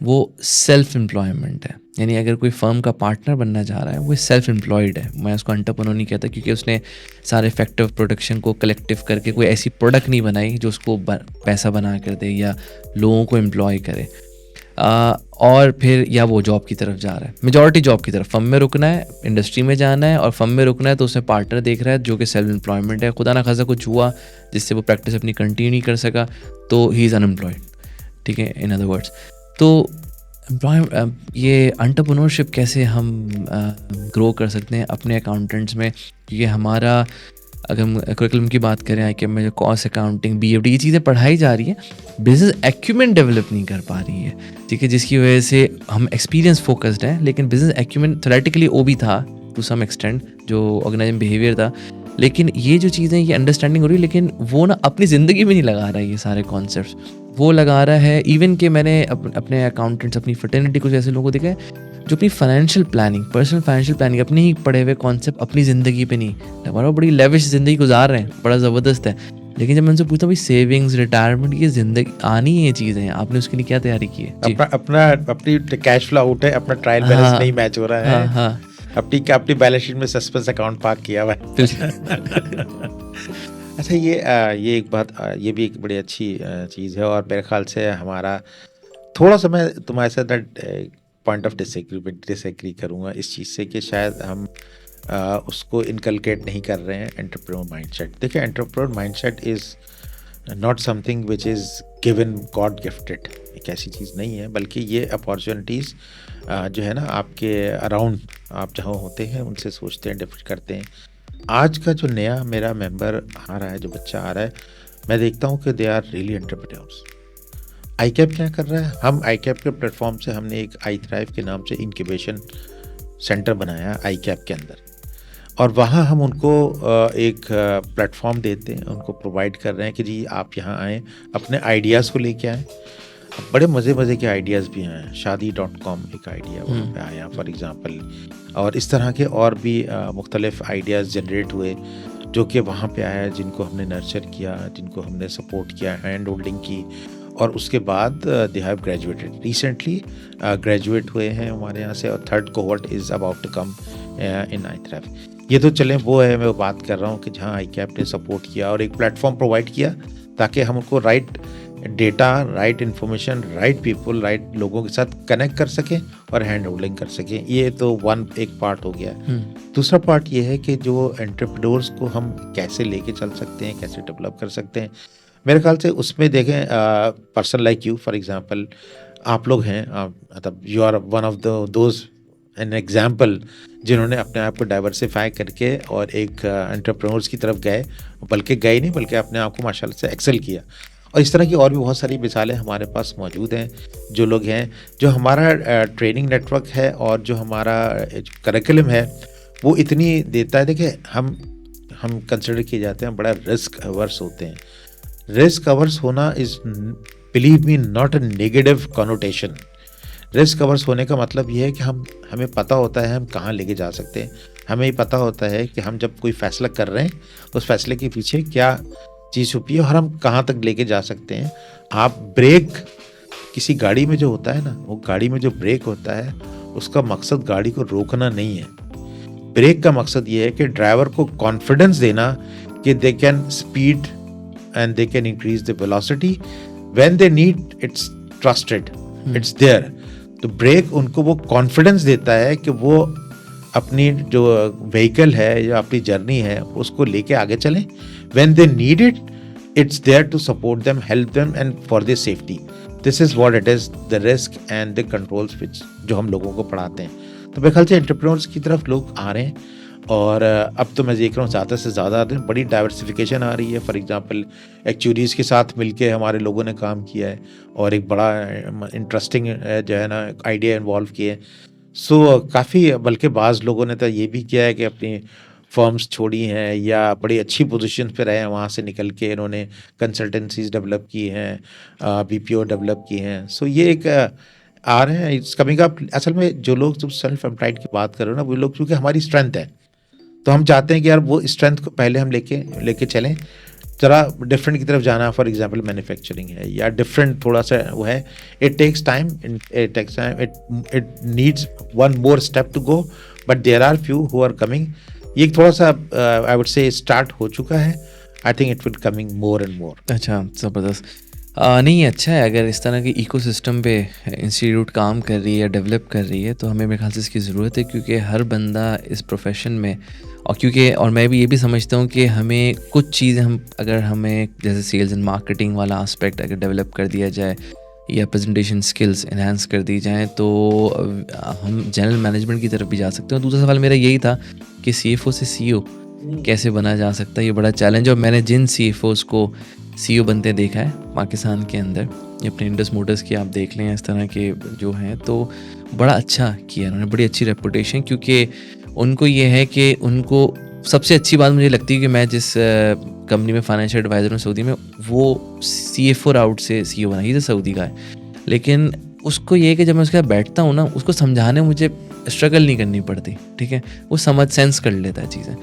वो सेल्फ एम्प्लॉयमेंट है। यानी अगर कोई फर्म का पार्टनर बनना चाह रहा है, वो सेल्फ एम्प्लॉयड है। मैं उसको एंटरप्रेन्योर नहीं कहता, क्योंकि उसने सारे फैक्टर ऑफ प्रोडक्शन को कलेक्टिव करके कोई ऐसी प्रोडक्ट नहीं बनाई जो उसको पैसा बना कर दे या लोगों को एम्प्लॉय करे। और फिर या वो जॉब की तरफ जा रहा है, मेजॉरिटी जॉब की तरफ। फर्म में रुकना है, इंडस्ट्री में जाना है, और फर्म में रुकना है तो उसमें पार्टनर देख रहा है जो कि सेल्फ एम्प्लॉयमेंट है। खुदा ना खासा कुछ हुआ जिससे वो प्रैक्टिस अपनी कंटिन्यू नहीं कर सका तो ही इज़ अनएम्प्लॉयड, ठीक है, इन अदर वर्ड्स। तो ये एंटरप्रेन्योरशिप कैसे हम ग्रो कर सकते हैं अपने अकाउंटेंट्स में? क्योंकि हमारा अगर हम करिकुलम की बात करें, आई में जो कॉस्ट अकाउंटिंग, BFD, ये चीज़ें पढ़ाई जा रही हैं, बिजनेस एक्यूमेंट डेवलप नहीं कर पा रही है, ठीक है, जिसकी वजह से हम एक्सपीरियंस फोकस्ड हैं, लेकिन बिजनेस एक्यूमेंट थ्योरेटिकली वो भी था टू सम एक्सटेंट, जो ऑर्गेनाइजिंग बिहेवियर था, लेकिन ये जो चीज़ें, ये अंडरस्टैंडिंग हो रही है, लेकिन वो ना अपनी ज़िंदगी में नहीं लगा रहा है ये सारे कॉन्सेप्ट्स। वो लगा रहा है, इवन कि मैंने अपने अकाउंटेंट्स, अपनी फर्टेनिटी, कुछ ऐसे लोगों को देखा है जो अपनी financial planning, personal financial planning, अपने ही पढ़े हुए कॉन्सेप्ट अपनी ज़िंदगी पे नहीं, हमारा बड़ी लेविश ज़िंदगी गुजार रहे हैं, बड़ा ज़बरदस्त है। लेकिन जब मैं उनसे पूछता हूँ भाई सेविंग्स, रिटायरमेंट, ये ज़िंदगी आनी है, ये चीज़ें आपने उसके लिए क्या तैयारी की है? जी। अपनी कैश फ्लो आउट है, अपना ट्रायल बैलेंस हाँ, नहीं मैच हो रहा है, हाँ, हाँ, अपनी बैलेंस शीट में सस्पेंस अकाउंट पार्क किया हुआ है। अच्छा, ये एक बात, ये भी एक बड़ी अच्छी चीज़ है, और मेरे ख्याल से हमारा थोड़ा सा, मैं तुम्हारे साथ पॉइंट ऑफ डिसएग्री करूँगा इस चीज़ से कि शायद हम उसको इनकलकेट नहीं कर रहे हैं, एंटरप्रेन्योर माइंडसेट। देखिए, entrepreneur mindset is not something which is given God gifted, एक ऐसी चीज़ नहीं है, बल्कि ये अपॉर्चुनिटीज़ जो है ना आपके अराउंड, आप जहाँ होते हैं उनसे सोचते हैं, डिफर करते हैं। आज का जो नया मेरा मेंबर आ रहा है, जो बच्चा आ रहा है, मैं देखता हूँ कि दे आर रियली एंटरप्रेन्योर्स। आईकैप क्या कर रहा है, हम आईकैप के प्लेटफॉर्म से हमने एक आई थ्राइव के नाम से इंक्यूबेशन सेंटर बनाया आईकैप के अंदर, और वहाँ हम उनको एक प्लेटफॉर्म देते हैं, उनको प्रोवाइड कर रहे हैं कि जी आप यहाँ आएँ, अपने आइडियाज़ को लेके आएँ। बड़े मज़े के आइडियाज़ भी हैं, शादी.com एक आइडिया वहाँ पे आया फॉर एग्ज़ाम्पल, और इस तरह के और भी मुख्तलिफ आइडियाज़ जनरेट हुए जो कि वहाँ पे आया, जिनको हमने नर्चर किया, जिनको हमने सपोर्ट किया, हैंड होल्डिंग की, और उसके बाद they have graduated recently, graduate हुए हैं हमारे यहाँ से, और third cohort is about to come in I thrive. ये तो चलें, वो है, मैं बात कर रहा हूँ कि जहाँ आईकैप ने सपोर्ट किया और एक प्लेटफॉर्म प्रोवाइड किया ताकि हम उनको right data, right information, right people, right लोगों के साथ कनेक्ट कर सकें और हैंड होल्डिंग कर सकें। ये तो एक पार्ट हो गया। दूसरा पार्ट ये है कि जो एंटरप्रेन्योर्स को हम कैसे लेके चल सकते हैं, कैसे डेवलप कर सकते हैं। मेरे ख्याल से उसमें देखें, person like you for example, आप लोग हैं, मतलब you are one of those an example जिन्होंने अपने आप को डाइवर्सिफाई करके और एक एंटरप्रेन्योर्स की तरफ गए, बल्कि गए नहीं, बल्कि अपने आप को माशाल्लाह से एक्सेल किया। और इस तरह की और भी बहुत सारी मिसालें हमारे पास मौजूद हैं। जो लोग हैं, जो हमारा ट्रेनिंग नेटवर्क है और जो हमारा करिकुलम है, वो इतनी देता है। देखिए, हम कंसिडर किए जाते हैं, बड़ा रिस्क अवर्स होते हैं। रिस्क अवर्स होना is, believe me, not a negative connotation. Risk averse होने का मतलब ये है कि हमें पता होता है हम कहाँ लेके जा सकते हैं। हमें पता होता है कि हम जब कोई फ़ैसला कर रहे हैं, उस फैसले के पीछे क्या चीज़ छुपी है और हम कहाँ तक लेके जा सकते हैं। आप ब्रेक, किसी गाड़ी में जो होता है ना, वो गाड़ी में जो ब्रेक होता है, उसका मकसद गाड़ी को रोकना नहीं है। ब्रेक का मकसद ये है कि ड्राइवर को कॉन्फिडेंस देना कि they can speed and they can increase the velocity when they need, it's trusted, it's there. तो ब्रेक उनको वो कॉन्फिडेंस देता है कि वो अपनी जो व्हीकल है या अपनी जर्नी है उसको लेके आगे चलें। When they need it, it's there to support them, help them and for their safety. This is what it is, the risk and the controls which जो हम लोगों को पढ़ाते हैं। तो मेरे ख्याल से एंटरप्रेन्योर्स की तरफ लोग आ रहे हैं, और अब तो मैं देख रहा हूँ ज़्यादा से ज़्यादा आ रहे हैं, बड़ी डाइवर्सिफिकेशन आ रही है। फॉर एग्जांपल, एक्चुअरीज़ के साथ मिलके हमारे लोगों ने काम किया है और एक बड़ा इंटरेस्टिंग जो है ना आइडिया इन्वॉल्व किए हैं। सो काफ़ी, बल्कि बाज़ लोगों ने तो ये भी किया है कि अपनी फर्म्स छोड़ी हैं या बड़ी अच्छी पोजीशन पे रहे हैं, वहाँ से निकल के इन्होंने कंसल्टेंसीज डेवलप की हैं, BPO डेवलप की हैं। सो ये एक आ रहे हैं, इट्स कमिंग अप। असल में जो लोग जब सेल्फ एम्प्लॉयड की बात कर रहे हो ना, वो लोग क्योंकि हमारी स्ट्रेंथ है, तो हम चाहते हैं कि यार वो स्ट्रेंथ को पहले हम लेके चलें, ज़रा डिफरेंट की तरफ जाना। फॉर एग्जांपल मैन्युफैक्चरिंग है या डिफरेंट थोड़ा सा वो है, it takes time, it needs one more step to go, but there are few who are coming. ये थोड़ा सा आई वुड से स्टार्ट हो चुका है। I think it will coming more and more. अच्छा, ज़बरदस्त। नहीं, अच्छा है अगर इस तरह के इकोसिस्टम पे इंस्टीट्यूट काम कर रही है, डेवलप कर रही है, तो हमें मेरे ख्याल से इसकी ज़रूरत है, क्योंकि हर बंदा इस प्रोफेशन में, और मैं भी ये भी समझता हूँ कि हमें कुछ चीज़ें अगर हमें जैसे सेल्स एंड मार्केटिंग वाला एस्पेक्ट अगर डेवलप कर दिया जाए या प्रेजेंटेशन स्किल्स इन्हांस कर दी जाएँ, तो हम जनरल मैनेजमेंट की तरफ भी जा सकते हैं। दूसरा सवाल मेरा यही था कि CFO से CEO कैसे बना जा सकता है, ये बड़ा चैलेंज है। और मैंने जिन CFOs को CEO बनते देखा है पाकिस्तान के अंदर, ये अपने इंडस मोटर्स की आप देख लें, इस तरह के जो हैं, तो बड़ा अच्छा किया उन्होंने, बड़ी अच्छी रेपुटेशन, क्योंकि उनको ये है कि उनको सबसे अच्छी बात मुझे लगती है कि मैं जिस कंपनी में फाइनेंशियल एडवाइज़र हूँ सऊदी में, वो CFO राउट से CEO बना, ये तो सऊदी का है। लेकिन उसको ये है कि जब मैं उसके साथ बैठता हूँ ना, उसको समझाने मुझे स्ट्रगल नहीं करनी पड़ती, ठीक है, वो सेंस कर लेता है चीज़ें।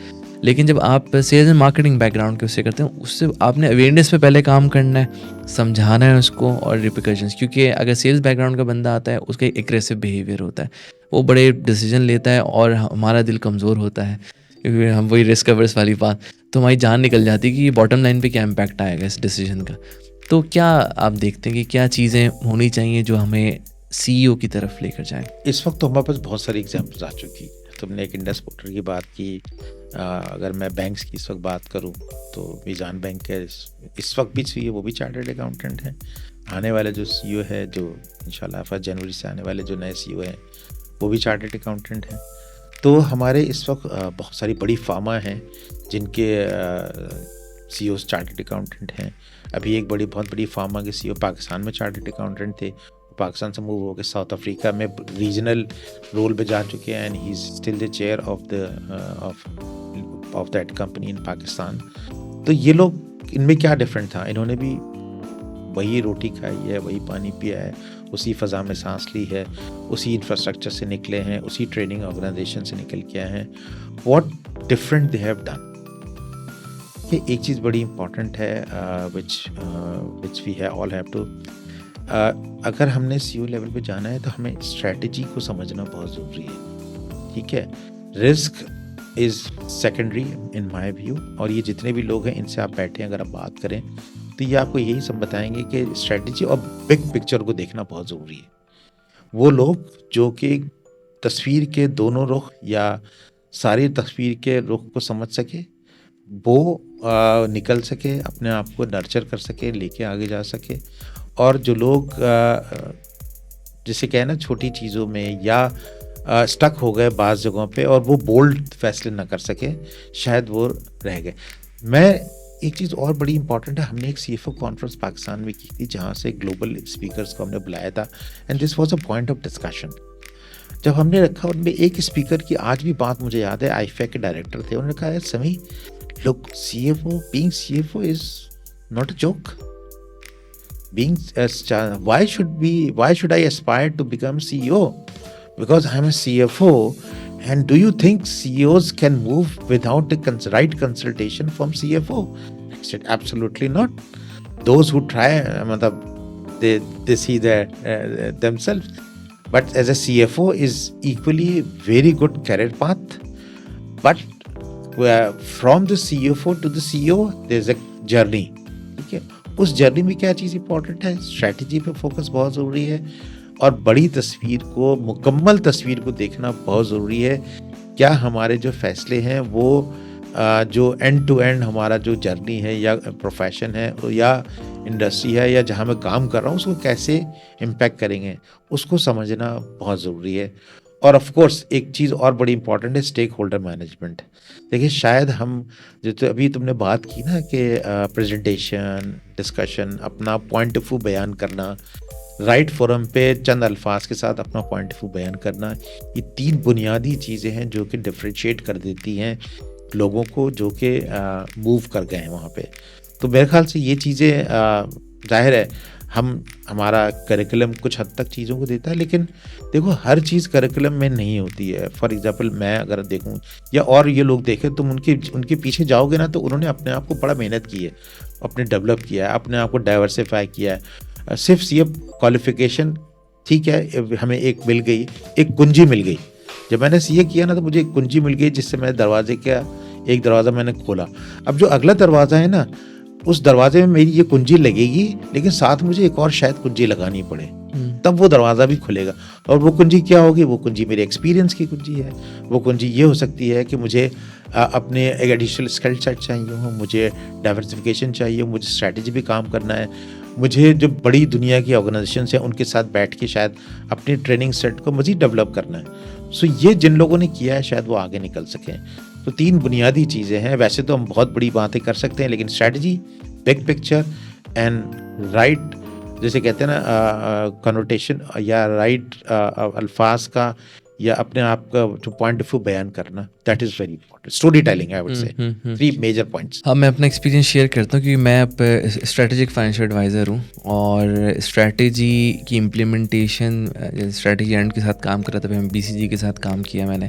लेकिन जब आप सेल्स एंड मार्केटिंग बैकग्राउंड के उससे करते हैं, उससे आपने अवेयरनेस पे पहले काम करना है, समझाना है उसको, और रिपरकशंस, क्योंकि अगर सेल्स बैकग्राउंड का बंदा आता है, उसका एक एग्रेसिव बिहेवियर होता है, वो बड़े डिसीजन लेता है और हमारा दिल कमज़ोर होता है, क्योंकि हम वही रिस्क अवर्स वाली बात, तो हमारी जान निकल जाती है कि ये बॉटम लाइन पे क्या इम्पैक्ट आएगा इस डिसीजन का। तो क्या आप देखते हैं कि क्या चीज़ें होनी चाहिए जो हमें CEO की तरफ लेकर जाएं? इस वक्त तो हमारे पास बहुत सारी एग्जाम्पल्स आ चुकी। तुमने एक इंडस मोटर की बात की, अगर मैं बैंक्स की इस वक्त बात करूं तो मीज़ान बैंक है, इस वक्त भी CEO वो भी चार्टर्ड अकाउंटेंट है। आने वाले जो CEO है, जो इंशाल्लाह 1 जनवरी से आने वाले जो नए CEO हैं, वो भी चार्टर्ड अकाउंटेंट हैं। तो हमारे इस वक्त बहुत सारी बड़ी फार्मा हैं जिनके CEOs चार्टर्ड अकाउंटेंट हैं। अभी एक बहुत बड़ी फार्मा के CEO पाकिस्तान में चार्टर्ड अकाउंटेंट थे, पाकिस्तान से मूव होकर साउथ अफ्रीका में रीजनल रोल पे जा चुके हैं, and he is still the chair of that company इन पाकिस्तान। तो ये लोग, इनमें क्या डिफरेंट था, इन्होंने भी वही रोटी खाई है, वही पानी पिया है, उसी फ़ज़ा में सांस ली है, उसी इंफ्रास्ट्रक्चर से निकले हैं, उसी ट्रेनिंग ऑर्गेनाइजेशन से निकल के आए हैं। What different they have done. ये एक चीज़ बड़ी इंपॉर्टेंट है which we all have to, अगर हमने CEO लेवल पे जाना है तो हमें स्ट्रेटजी को समझना बहुत ज़रूरी है, ठीक है। Risk is secondary in my view, और ये जितने भी लोग हैं इनसे आप बैठें, अगर आप बात करें तो ये आपको यही सब बताएंगे कि स्ट्रेटजी और बिग पिक्चर को देखना बहुत ज़रूरी है। वो लोग जो कि तस्वीर के दोनों रुख या सारी तस्वीर के रुख को समझ सके, वो निकल सके, अपने आप को नर्चर कर सके, लेके आगे जा सके। और जो लोग जिसे कहें ना छोटी चीज़ों में या स्टक हो गए बाज़ जगहों पे और वो बोल्ड फैसले ना कर सके, शायद वो रह गए। मैं एक चीज़ और बड़ी इंपॉर्टेंट है, हमने एक CFO कॉन्फ्रेंस पाकिस्तान में की थी जहाँ से ग्लोबल स्पीकर्स को हमने बुलाया था, and this was a point of discussion. जब हमने रखा, उनमें एक स्पीकर की आज भी बात मुझे याद है, IFAC के डायरेक्टर थे, उन्होंने कहा, समी look, being CFO is not a joke. Why should I aspire to become CEO? Because I'm a CFO. And do you think CEOs can move without the right consultation from CFO? I said, absolutely not. Those who try, they see themselves. But as a CFO is equally very good career path. But from the CFO to the CEO, there's a journey. Okay? उस जर्नी में क्या चीज़ इंपॉर्टेंट है, स्ट्रैटेजी पे फोकस बहुत ज़रूरी है, और बड़ी तस्वीर को, मुकम्मल तस्वीर को देखना बहुत ज़रूरी है। क्या हमारे जो फैसले हैं वो जो एंड टू एंड हमारा जो जर्नी है या प्रोफेशन है या इंडस्ट्री है या जहाँ मैं काम कर रहा हूँ, उसको कैसे इम्पैक्ट करेंगे, उसको समझना बहुत ज़रूरी है। और ऑफ कोर्स एक चीज़ और बड़ी इंपॉर्टेंट है, स्टेक होल्डर मैनेजमेंट। देखिए, शायद हम जो तो अभी तुमने बात की ना कि प्रेजेंटेशन, डिस्कशन, अपना पॉइंट ऑफ व्यू बयान करना, राइट फोरम पे चंद अल्फाज के साथ अपना पॉइंट ऑफ व्यू बयान करना, ये 3 बुनियादी चीज़ें हैं जो कि डिफ्रेंशिएट कर देती हैं लोगों को जो कि मूव कर गए हैं वहाँ पे। तो मेरे ख्याल से ये चीज़ें, जाहिर है हमारा करिकुलम कुछ हद तक चीज़ों को देता है, लेकिन देखो हर चीज़ करिकुलम में नहीं होती है। फॉर एग्जांपल मैं अगर देखूं या और ये लोग देखें, तुम उनके पीछे जाओगे ना तो उन्होंने अपने आप को बड़ा मेहनत की है, अपने डेवलप किया है, अपने आप को डाइवर्सिफाई किया है। सिर्फ सी क्वालिफिकेशन ठीक है, हमें एक मिल गई, एक कुंजी मिल गई। जब मैंने सीए किया ना तो मुझे एक कुंजी मिल गई जिससे मैं दरवाजे का एक दरवाज़ा मैंने खोला। अब जो अगला दरवाज़ा है ना, उस दरवाजे में मेरी ये कुंजी लगेगी, लेकिन साथ मुझे एक और शायद कुंजी लगानी पड़े, तब वो दरवाज़ा भी खुलेगा। और वो कुंजी क्या होगी? वो कुंजी मेरे एक्सपीरियंस की कुंजी है। वो कुंजी ये हो सकती है कि मुझे अपने एक एडिशनल स्किल सेट चाहिए हो, मुझे डाइवर्सिफिकेशन चाहिए, मुझे स्ट्रैटेजी भी काम करना है, मुझे जो बड़ी दुनिया की ऑर्गेनाइजेशन है उनके साथ बैठ के शायद अपनी ट्रेनिंग सेट को मज़ीद डेवलप करना है। सो ये जिन लोगों ने किया है शायद वो आगे निकल सकें। तो 3 बुनियादी चीज़ें हैं। वैसे तो हम बहुत बड़ी बातें कर सकते हैं, लेकिन strategy, big picture and right, जैसे कहते हैं ना कनोटेशन या राइट अल्फाज का या अपने आप का जो पॉइंट ऑफ व्यू बयान करना, that is very important. Story telling I would say 3 major points. हाँ, मैं अपना एक्सपीरियंस शेयर करता हूँ क्योंकि मैं अब स्ट्रैटेजिक फाइनेंशियल एडवाइज़र हूँ और स्ट्रैटेजी की इम्प्लीमेंटेशन स्ट्रैटेजी एंड के साथ काम कर रहा था। मैं BCG के साथ काम किया मैंने,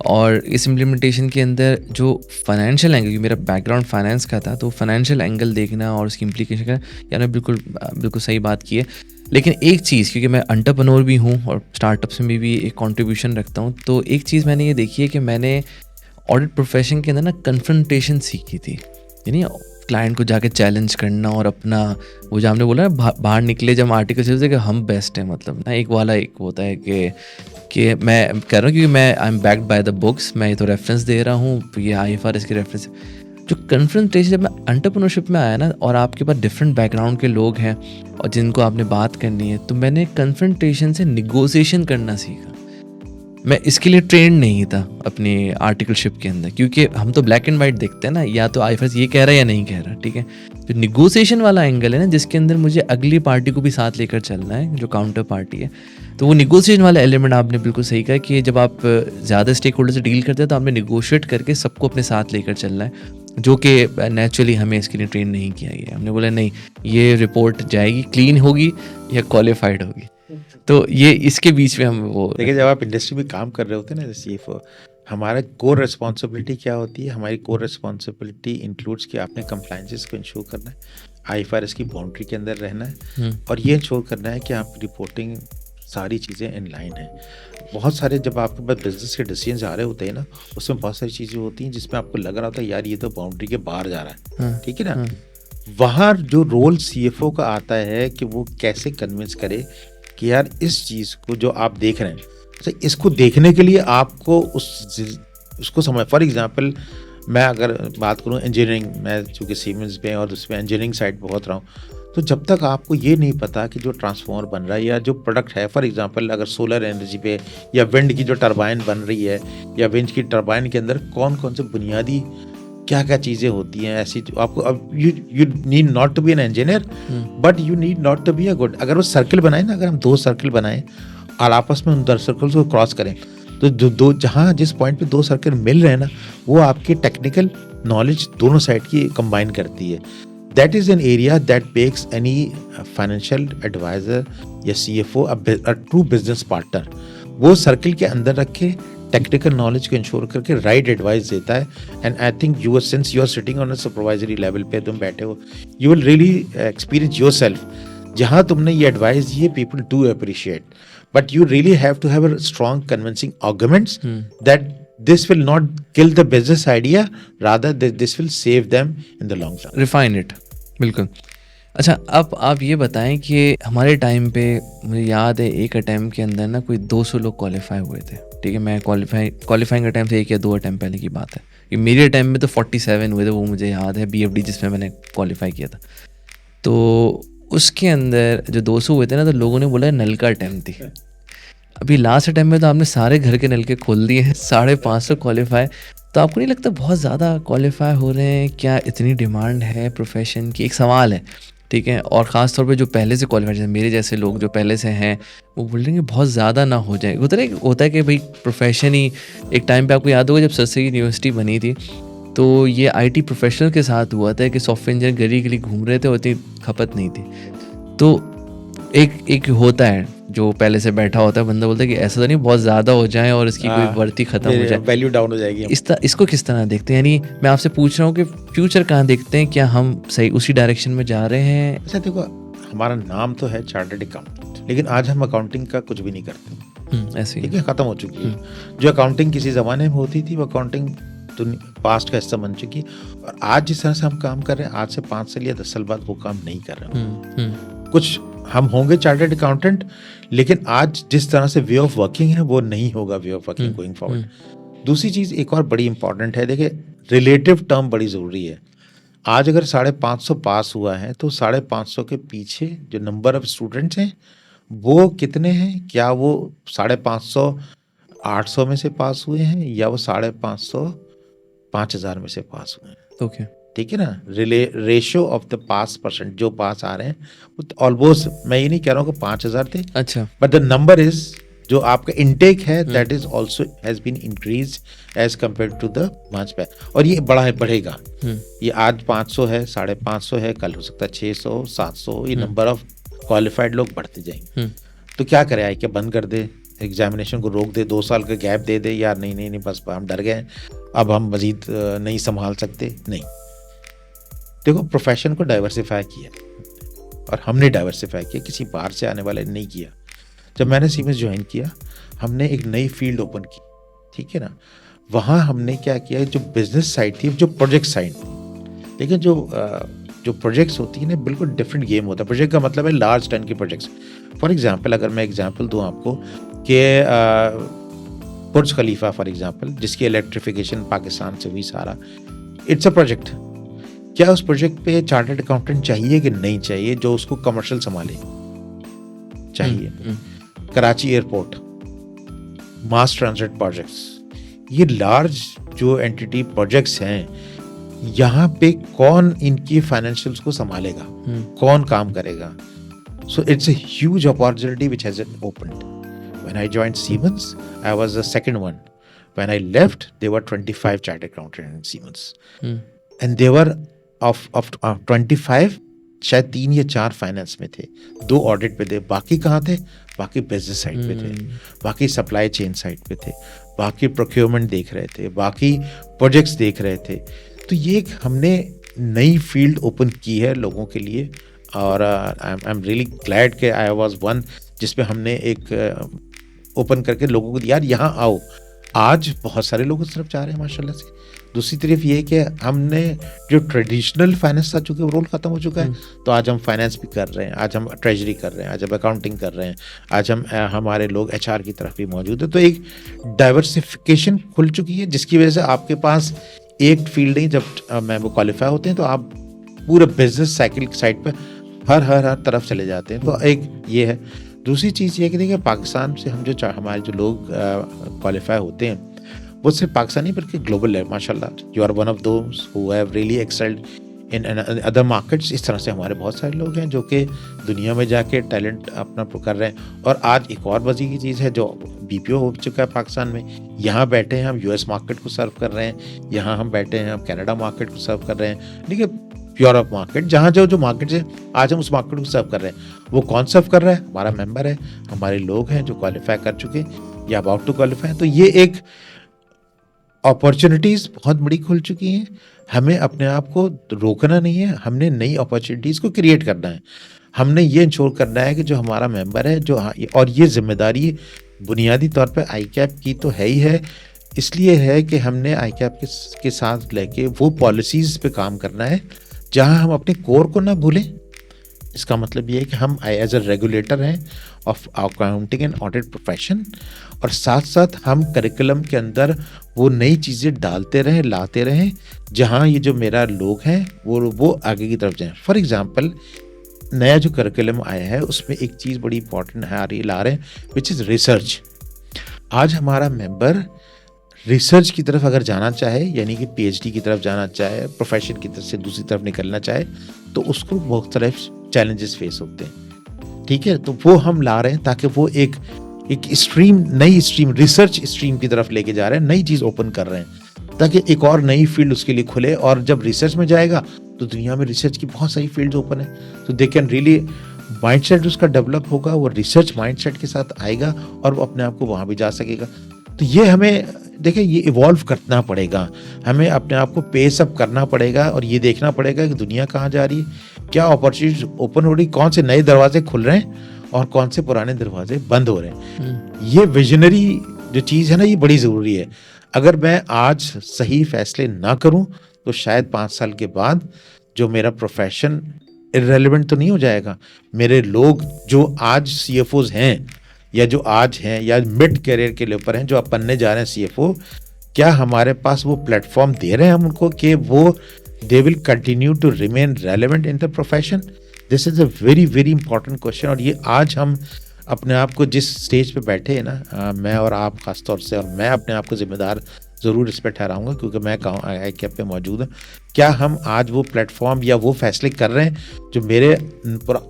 और इस इम्प्लीमेंटेशन के अंदर जो फाइनेंशियल एंगल, मेरा बैकग्राउंड फाइनेंस का था, तो फाइनेंशियल एंगल देखना और उसकी इम्प्लीकेशन का, यानी बिल्कुल सही बात की है। लेकिन एक चीज़, क्योंकि मैं एंटरप्रेन्योर भी हूँ और स्टार्टअप्स में भी एक कंट्रीब्यूशन रखता हूँ, तो एक चीज़ मैंने ये देखी है कि मैंने ऑडिट प्रोफेशन के अंदर ना कन्फ्रंटेशन सीखी थी, यानी क्लाइंट को जाके चैलेंज करना और अपना वो जो हमने बोला ना बाहर निकले जब आर्टिकल चलते कि हम बेस्ट हैं, मतलब ना एक होता है कि मैं कह रहा हूँ क्योंकि मैं I M backed by the books, मैं ये तो रेफरेंस दे रहा हूँ, ये IFRS के रेफरेंस। जो कन्फ्रंटेशन, जब मैं एंटरप्रेन्योरशिप में आया ना और आपके पास डिफरेंट बैकग्राउंड के लोग हैं और जिनको आपने बात करनी है, तो मैंने कन्फ्रंटेशन से निगोशिएशन करना सीखा। मैं इसके लिए ट्रेंड नहीं था अपनी आर्टिकलशिप के अंदर, क्योंकि हम तो ब्लैक एंड वाइट देखते हैं ना, या तो IFRS ये कह रहा है या नहीं कह रहा, ठीक है। तो निगोशिएशन वाला एंगल है ना, जिसके अंदर मुझे अगली पार्टी को भी साथ लेकर चलना है, जो काउंटर पार्टी है। तो वो निगोशिएशन वाला एलिमेंट आपने बिल्कुल सही कहा कि जब आप ज़्यादा स्टेक होल्डर से डील करते हैं तो आपने निगोशिएट करके सबको अपने साथ लेकर चलना है, जो कि नेचुरली हमें इसके लिए ट्रेन नहीं किया गया। हमने बोला नहीं, ये रिपोर्ट जाएगी, क्लीन होगी या क्वालिफाइड होगी। तो ये इसके बीच में हम वो देखिए, जब आप इंडस्ट्री में काम कर रहे होते हैं ना जैसे हमारा कोर रिस्पॉन्सिबिलिटी क्या होती है? हमारी कोर रिस्पॉन्सिबिलिटी इंक्लूड्स कि आपने कंप्लायंसेस को इंश्योर करना है, IFRS की बाउंड्री के अंदर रहना है, और ये इंश्योर करना है कि आप रिपोर्टिंग सारी चीज़ें इन लाइन है। बहुत सारे जब आपके पास बिजनेस के डिसीजन आ रहे होते हैं ना, उसमें बहुत सारी चीज़ें होती हैं जिसमें आपको लग रहा होता है यार ये तो बाउंड्री के बाहर जा रहा है, ठीक है ना। वहाँ जो रोल CFO का आता है कि वो कैसे कन्विंस करे कि यार इस चीज़ को जो आप देख रहे हैं, तो इसको देखने के लिए आपको उसको समझ। फॉर एग्जांपल मैं अगर बात करूं इंजीनियरिंग, मैं चूँकि सीमेंस में और उसमें इंजीनियरिंग साइड बहुत रहा हूँ, तो जब तक आपको ये नहीं पता कि जो ट्रांसफॉर्मर बन रहा है या जो प्रोडक्ट है, फॉर एग्जांपल अगर सोलर एनर्जी पे या विंड की जो टरबाइन बन रही है या विंड की टरबाइन के अंदर कौन कौन से बुनियादी क्या क्या चीज़ें होती हैं ऐसी, आपको अब you need not to be an engineer, but you need not to be a good. अगर वो सर्कल बनाए ना, अगर हम 2 सर्कल बनाएं और आपस में उन 2 सर्कल्स को क्रॉस करें, तो दो जहाँ जिस पॉइंट पे 2 सर्कल मिल रहे हैं ना, वो आपकी टेक्निकल नॉलेज दोनों साइड की कंबाइन करती है। That is an area that makes any financial adviser या CFO a true business partner. वो सर्कल के अंदर रखे टेक्निकल नॉलेज को इंश्योर करके राइट एडवाइस देता है। And I think you are, since you are sitting on a supervisory level पे तुम बैठे हो, you will really experience yourself. जहाँ तुमने ये एडवाइस दी है, people do appreciate, but you really have to have a strong convincing arguments that this will not kill the business idea, rather this will save them in the long term. Refine it, बिल्कुल। अच्छा, अब आप ये बताएं कि हमारे टाइम पे मुझे याद है एक अटैम्प्ट के अंदर ना कोई 200 लोग क्वालिफाई हुए थे, ठीक है। मैं क्वालिफाइंग अटैम्प्ट से 1 या 2 अटैम्प्ट पहले की बात है, कि मेरे अटैम्प्ट में तो 47 हुए थे, वो मुझे याद है, BFD जिसमें मैंने क्वालिफाई किया था। तो उसके अंदर जो 200 हुए थे ना, तो लोगों ने बोला नल का अटैम्प्ट थी। अभी लास्ट अटैम्प्ट में तो आपने सारे घर के नल के खोल दिए हैं, 550 क्वालिफाई। तो आपको नहीं लगता बहुत ज़्यादा क्वालिफाई हो रहे हैं? क्या इतनी डिमांड है प्रोफेशन की? एक सवाल है, ठीक है। और ख़ास तौर पे जो पहले से क्वालिफाइड हैं, मेरे जैसे लोग जो पहले से हैं, वो बोल रहे हैं कि बहुत ज़्यादा ना हो जाए। होता है कि भाई प्रोफेशन ही, एक टाइम पे आपको याद होगा जब सरसरी यूनिवर्सिटी बनी थी, तो ये IT प्रोफेशनल के साथ हुआ था कि सॉफ्टवेयर इंजीनियर गली गली घूम रहे थे और इतनी खपत नहीं थी। तो एक होता है जो पहले से बैठा होता है, बंदा बोलता है कि ऐसा तो नहीं बहुत ज़्यादा हो जाए और इसकी कोई वर्ती ख़त्म हो जाए, वैल्यू डाउन हो जाएगी। इसको किस तरह देखते हैं? यानी मैं आपसे पूछ रहा हूँ कि फ्यूचर कहाँ देखते हैं, क्या हम सही उसी डायरेक्शन में जा रहे हैं? अच्छा देखो, हमारा नाम तो है चार्टर्ड अकाउंटेंट, लेकिन आज हम अकाउंटिंग का कुछ भी नहीं करते। ऐसे ही ठीक है, खत्म हो चुकी है। जो अकाउंटिंग किसी ज़माने में होती थी वो अकाउंटिंग पास्ट का हिस्सा बन चुकी। और आज जिस तरह से हम काम कर रहे हैं, आज से 5 साल या 10 साल बाद वो काम नहीं कर रहे हैं। कुछ हम होंगे चार्टर्ड अकाउंटेंट, लेकिन आज जिस तरह से वे ऑफ वर्किंग है वो नहीं होगा way of working going forward. दूसरी चीज़ एक और बड़ी इंपॉर्टेंट है, देखिए रिलेटिव टर्म बड़ी ज़रूरी है। आज अगर 550 पास हुआ है तो 550 के पीछे जो नंबर ऑफ स्टूडेंट्स हैं वो कितने हैं? क्या वो 550 800 में से पास हुए हैं या वो 550 5000 में से पास हुए हैं? ओके, ठीक है ना। Ratio of the pass percent जो पास आ रहे हैं वो ऑलमोस्ट, मैं ये नहीं कह रहा हूँ कि 5000 थे, अच्छा, बट द नंबर इज जो आपका इनटेक है that is also has been increase as compare to the March पे। और ये बढ़ेगा। ये आज 500 है, 550 है, कल हो सकता है 600 700, ये नंबर ऑफ क्वालिफाइड लोग बढ़ते जाएंगे। तो क्या करे, आई क्या बंद कर दे, एग्जामिनेशन को रोक दे, 2 साल का गैप दे दे, यार नहीं बस हम डर गए, अब हम मजीद नहीं संभाल सकते? नहीं। देखो, प्रोफेशन को डाइवर्सिफाई किया और हमने डाइवर्सिफाई किया, किसी बाहर से आने वाले ने नहीं किया। जब मैंने सीमेंस ज्वाइन किया, हमने एक नई फील्ड ओपन की, ठीक है ना। वहाँ हमने क्या किया, जो बिजनेस साइड थी, जो प्रोजेक्ट साइड, लेकिन जो प्रोजेक्ट्स होती है ना, बिल्कुल डिफरेंट गेम होता है। प्रोजेक्ट का मतलब है लार्ज टन के प्रोजेक्ट्स। फॉर एग्जांपल, अगर मैं एग्जांपल दूं आपको कि बुर्ज खलीफा फॉर एग्जांपल, जिसकी इलेक्ट्रिफिकेशन पाकिस्तान से हुई सारा, इट्स अ प्रोजेक्ट। क्या उस प्रोजेक्ट पे चार्टर्ड अकाउंटेंट चाहिए कि नहीं चाहिए जो उसको कमर्शियल संभाले? चाहिए। कराची एयरपोर्ट, मास ट्रांजिट प्रोजेक्ट्स, ये लार्ज जो एंटिटी प्रोजेक्ट्स हैं, यहाँ पे कौन इनकी फाइनेंशियल्स को संभालेगा, कौन काम करेगा? So it's a huge opportunity which has opened. When I joined Siemens, I was the second one. When I left, there were 25 chartered accountant in Siemens, and they were of 25 शायद 3 या 4 फाइनेंस में थे, 2 ऑडिट पे थे, बाकी कहाँ थे? बाकी बिजनेस साइड पे थे, बाकी सप्लाई चेन साइड पे थे, बाकी प्रोक्योरमेंट देख रहे थे, बाकी प्रोजेक्ट्स देख रहे थे। तो ये एक हमने नई फील्ड ओपन की है लोगों के लिए। और आई एम रियली ग्लैड कि आई वाज वन जिसपे हमने एक ओपन करके लोगों को, यार यहाँ आओ। आज बहुत सारे लोग उस तरफ जा रहे हैं माशाल्लाह से। दूसरी तरफ ये कि हमने जो ट्रेडिशनल फाइनेंस था, चूँकि वो रोल ख़त्म हो चुका है, तो आज हम फाइनेंस भी कर रहे हैं, आज हम ट्रेजरी कर रहे हैं, आज हम अकाउंटिंग कर रहे हैं, आज हमारे लोग HR की तरफ भी मौजूद है। तो एक डाइवर्सिफिकेशन खुल चुकी है, जिसकी वजह से आपके पास एक फील्ड नहीं, जब मैं वो क्वालिफाई होते हैं तो आप पूरे बिजनेस साइकिल की साइड पर हर तरफ चले जाते हैं। तो एक ये है। दूसरी चीज़ ये कि देखिए, पाकिस्तान से हम जो हमारे जो लोग क्वालिफाई होते हैं, वो सिर्फ पाकिस्तानी बल्कि ग्लोबल है माशाल्लाह। You are one of those who have really excelled in other markets. इस तरह से हमारे बहुत सारे लोग हैं जो कि दुनिया में जाके टैलेंट अपना कर रहे हैं। और आज एक और मज़े की चीज़ है, जो BPO हो चुका है पाकिस्तान में, यहाँ बैठे हैं हम US मार्केट को सर्व कर रहे हैं, यहाँ हम बैठे हैं हम कनाडा मार्केट को सर्व कर रहे हैं, देखिए यूरोप मार्केट, जहाँ जो मार्केट है आज हम उस मार्केट को सर्व कर रहे हैं। वो कौन सर्व कर रहा है? हमारा मेंबर है, हमारे लोग हैं जो क्वालिफाई कर चुके या अबाउट टू क्वालिफाई। तो ये एक अपॉर्चुनिटीज़ बहुत बड़ी खुल चुकी हैं। हमें अपने आप को रोकना नहीं है, हमने नई अपॉर्चुनिटीज़ को क्रिएट करना है। हमने ये इंश्योर करना है कि जो हमारा मेंबर है, जो और ये जिम्मेदारी बुनियादी तौर पे ICAP की तो है ही है, इसलिए है कि हमने ICAP के साथ लेके वो पॉलिसीज़ पे काम करना है जहां हम अपने कोर को ना भूलें। इसका मतलब ये है कि हम एज अ रेगुलेटर हैं of accounting and audit profession, और साथ साथ हम करिकुलम के अंदर वो नई चीज़ें डालते रहें, लाते रहें, जहां ये जो मेरा लोग हैं वो आगे की तरफ जाएं। फॉर एग्जांपल, नया जो करिकुलम आया है उसमें एक चीज़ बड़ी इंपॉर्टेंट है, ला रहे हैं, विच इज़ रिसर्च। आज हमारा मेंबर रिसर्च की तरफ अगर जाना चाहे, यानी कि PhD की तरफ जाना चाहे, प्रोफेशन की तरफ से दूसरी तरफ निकलना चाहे, तो उसको मुख्तलिफ चैलेंजेस फेस होते हैं। ठीक है, तो वो हम ला रहे हैं ताकि वो एक स्ट्रीम, नई स्ट्रीम, रिसर्च स्ट्रीम की तरफ लेके जा रहे हैं, नई चीज़ ओपन कर रहे हैं ताकि एक और नई फील्ड उसके लिए खुले। और जब रिसर्च में जाएगा तो दुनिया में रिसर्च की बहुत सारी फील्ड्स ओपन है, तो दे कैन रियली माइंडसेट उसका डेवलप होगा, वो रिसर्च माइंडसेट के साथ आएगा और वो अपने आप को वहाँ भी जा सकेगा। तो ये हमें देखिए ये इवॉल्व करना पड़ेगा, हमें अपने आप को पेस अप करना पड़ेगा और ये देखना पड़ेगा कि दुनिया कहाँ जा रही है, क्या अपॉर्चुनिटीज ओपन हो रही, कौन से नए दरवाजे खुल रहे हैं और कौन से पुराने दरवाजे बंद हो रहे हैं। ये विजनरी जो चीज़ है ना, ये बड़ी ज़रूरी है। अगर मैं आज सही फैसले ना करूं तो शायद 5 साल के बाद जो मेरा प्रोफेशन इररेलेवेंट तो नहीं हो जाएगा। मेरे लोग जो आज CFOs हैं या जो आज हैं या मिड करियर के ऊपर हैं, जो अब बनने जा रहे हैं CFO, क्या हमारे पास वो प्लेटफॉर्म दे रहे हैं हम उनको कि वो they will continue to remain relevant in the profession? This is a very very important question. और ये आज हम अपने आप को जिस स्टेज पे बैठे हैं ना, मैं और आप खास तौर से, और मैं अपने आप को जिम्मेदार ज़रूर इस पर ठहराऊंगा क्योंकि मैं ICAP पे मौजूद हूँ। क्या हम आज वो प्लेटफॉर्म या वो फैसले कर रहे हैं जो मेरे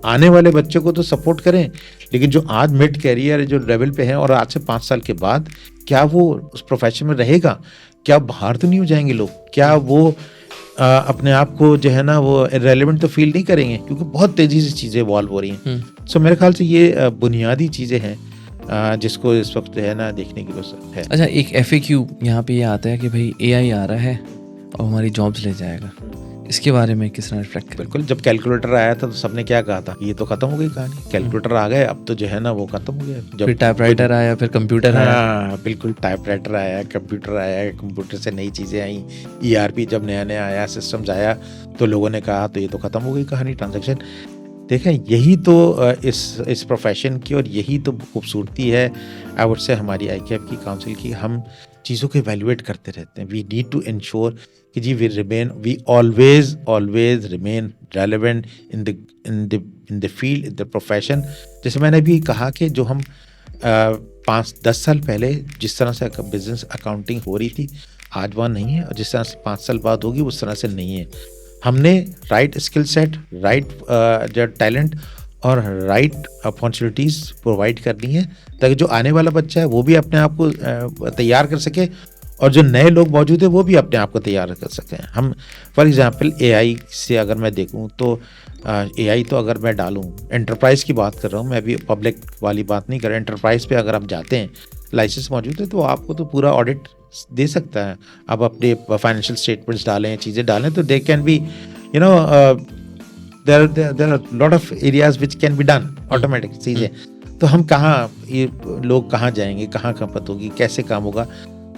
आने वाले बच्चों को तो सपोर्ट करें, लेकिन जो आज मिड कैरियर जो लेवल पे हैं और आज से 5 साल के बाद क्या वो उस प्रोफेशन में रहेगा? क्या बाहर तो नहीं हो जाएंगे लोग? क्या वो अपने आप को जो है ना वो इररेलेवेंट तो फील नहीं करेंगे? क्योंकि बहुत तेज़ी से चीज़ें इवॉल्व हो रही हैं। सो मेरे ख्याल से ये बुनियादी चीज़ें हैं जिसको इस वक्त है ना देखने की जरूरत है। अच्छा, एक FAQ यहाँ पे ये आता है कि भाई AI आ रहा है और हमारी जॉब्स ले जाएगा, इसके बारे में किस तरह रिफ्लेक्ट करें? बिल्कुल, जब कैलकुलेटर आया था तो सबने क्या कहा था, ये तो खत्म हो गई कहानी, कैलकुलेटर आ गए, अब तो जो है ना वो खत्म हो गया। जब फिर टाइपराइटर आया, फिर कंप्यूटर आया। हाँ बिल्कुल, टाइपराइटर आया, कंप्यूटर से नई चीज़ें आई, ERP जब नया नया आया, सिस्टम्स आया, तो लोगों ने कहा तो ये तो ख़त्म हो गई कहानी, ट्रांजैक्शन। देखें, यही तो इस प्रोफेशन की और यही तो खूबसूरती है आई वुड से हमारी ICAP की, काउंसिल की। हम चीज़ों को इवेल्युएट करते रहते हैं। वी नीड टू इंश्योर कि जी we always remain relevant in the field, in the profession. जैसे मैंने भी कहा कि जो हम 5-10 साल पहले जिस तरह से बिजनेस अकाउंटिंग हो रही थी, आज वहाँ नहीं है, और जिस तरह से 5 साल बाद होगी उस तरह से नहीं है। हमने राइट स्किल सेट, राइट जो टैलेंट और राइट अपॉर्चुनिटीज़ प्रोवाइड करनी है ताकि जो आने वाला बच्चा है वो भी अपने आप को तैयार कर सके और जो नए लोग मौजूद है वो भी अपने आप को तैयार कर सकें। हम फॉर एग्जांपल AI से अगर मैं देखूं तो AI तो अगर मैं डालूं, एंटरप्राइज़ की बात कर रहा हूं मैं, अभी पब्लिक वाली बात नहीं कर रहा। एंटरप्राइज़ पे अगर आप जाते हैं, लाइसेंस मौजूद है, तो आपको तो पूरा ऑडिट दे सकता है। आप अपने फाइनेंशियल स्टेटमेंट्स डालें, चीज़ें डालें, तो they can be there are lot of areas which can be done automatic चीज़ें। तो हम कहाँ, ये लोग कहाँ जाएंगे, कहाँ खपत होगी, कैसे काम होगा,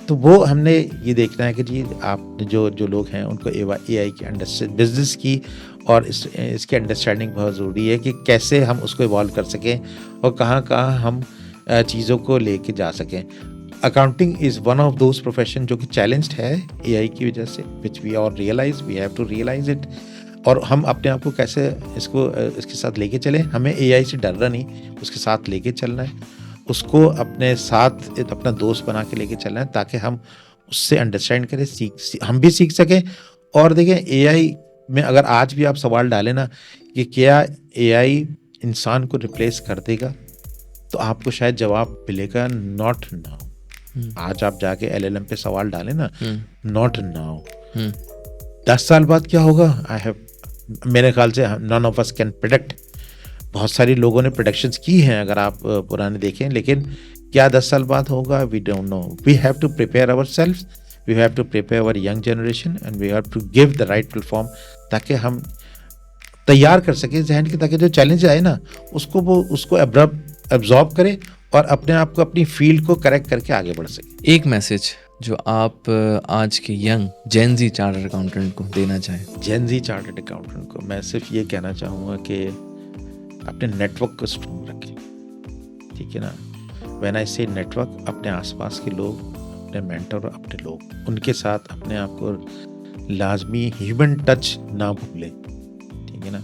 तो वो हमने ये देखना है कि जी आप जो लोग हैं उनको AI की अंडरस्टैंड, बिजनेस की और इसकी अंडरस्टैंडिंग बहुत ज़रूरी है कि कैसे हम उसको इवॉल्व कर सकें और कहाँ कहाँ हम चीज़ों को लेके जा सकें। Accounting is one of those profession जो कि चैलेंज्ड है AI की वजह से, which we all realise, we have to realise it. और हम अपने आप को कैसे इसके साथ लेके चलें, हमें AI से डरना नहीं, उसके साथ लेके चलना है, उसको अपने साथ अपना दोस्त बना के लेके चलना है ताकि हम उससे अंडरस्टैंड करें, हम भी सीख सकें। और देखें, AI में अगर आज भी आप सवाल डालें ना कि क्या AI इंसान को रिप्लेस कर देगा, तो आपको शायद जवाब मिलेगा नॉट नाउ। आज आप जाके LLM पे सवाल डालें ना, नॉट नाउ। 10 साल बाद क्या होगा, मेरे ख्याल से none of us can predict. बहुत सारे लोगों ने प्रेडिक्शंस की हैं अगर आप पुराने देखें, लेकिन क्या 10 साल बाद होगा, we don't know. We have to prepare ourselves, we have to prepare our young generation and we have to give the right platform ताकि हम तैयार कर सकें जहन के, ताकि जो चैलेंज आए ना उसको एब्जॉर्ब करें और अपने आप को, अपनी फील्ड को करेक्ट करके आगे बढ़ सकें। एक मैसेज जो आप आज के यंग जेन ज़ी चार्टर्ड अकाउंटेंट को देना चाहें? जेन ज़ी चार्टर्ड अकाउंटेंट को मैं सिर्फ ये कहना चाहूँगा कि अपने नेटवर्क को स्ट्रॉन्ग रखें, ठीक है ना। व्हेन आई से नेटवर्क, अपने आसपास के लोग, अपने मेंटर, अपने लोग, उनके साथ अपने आप को लाजमी ह्यूमन टच ना भूलें, ठीक है ना।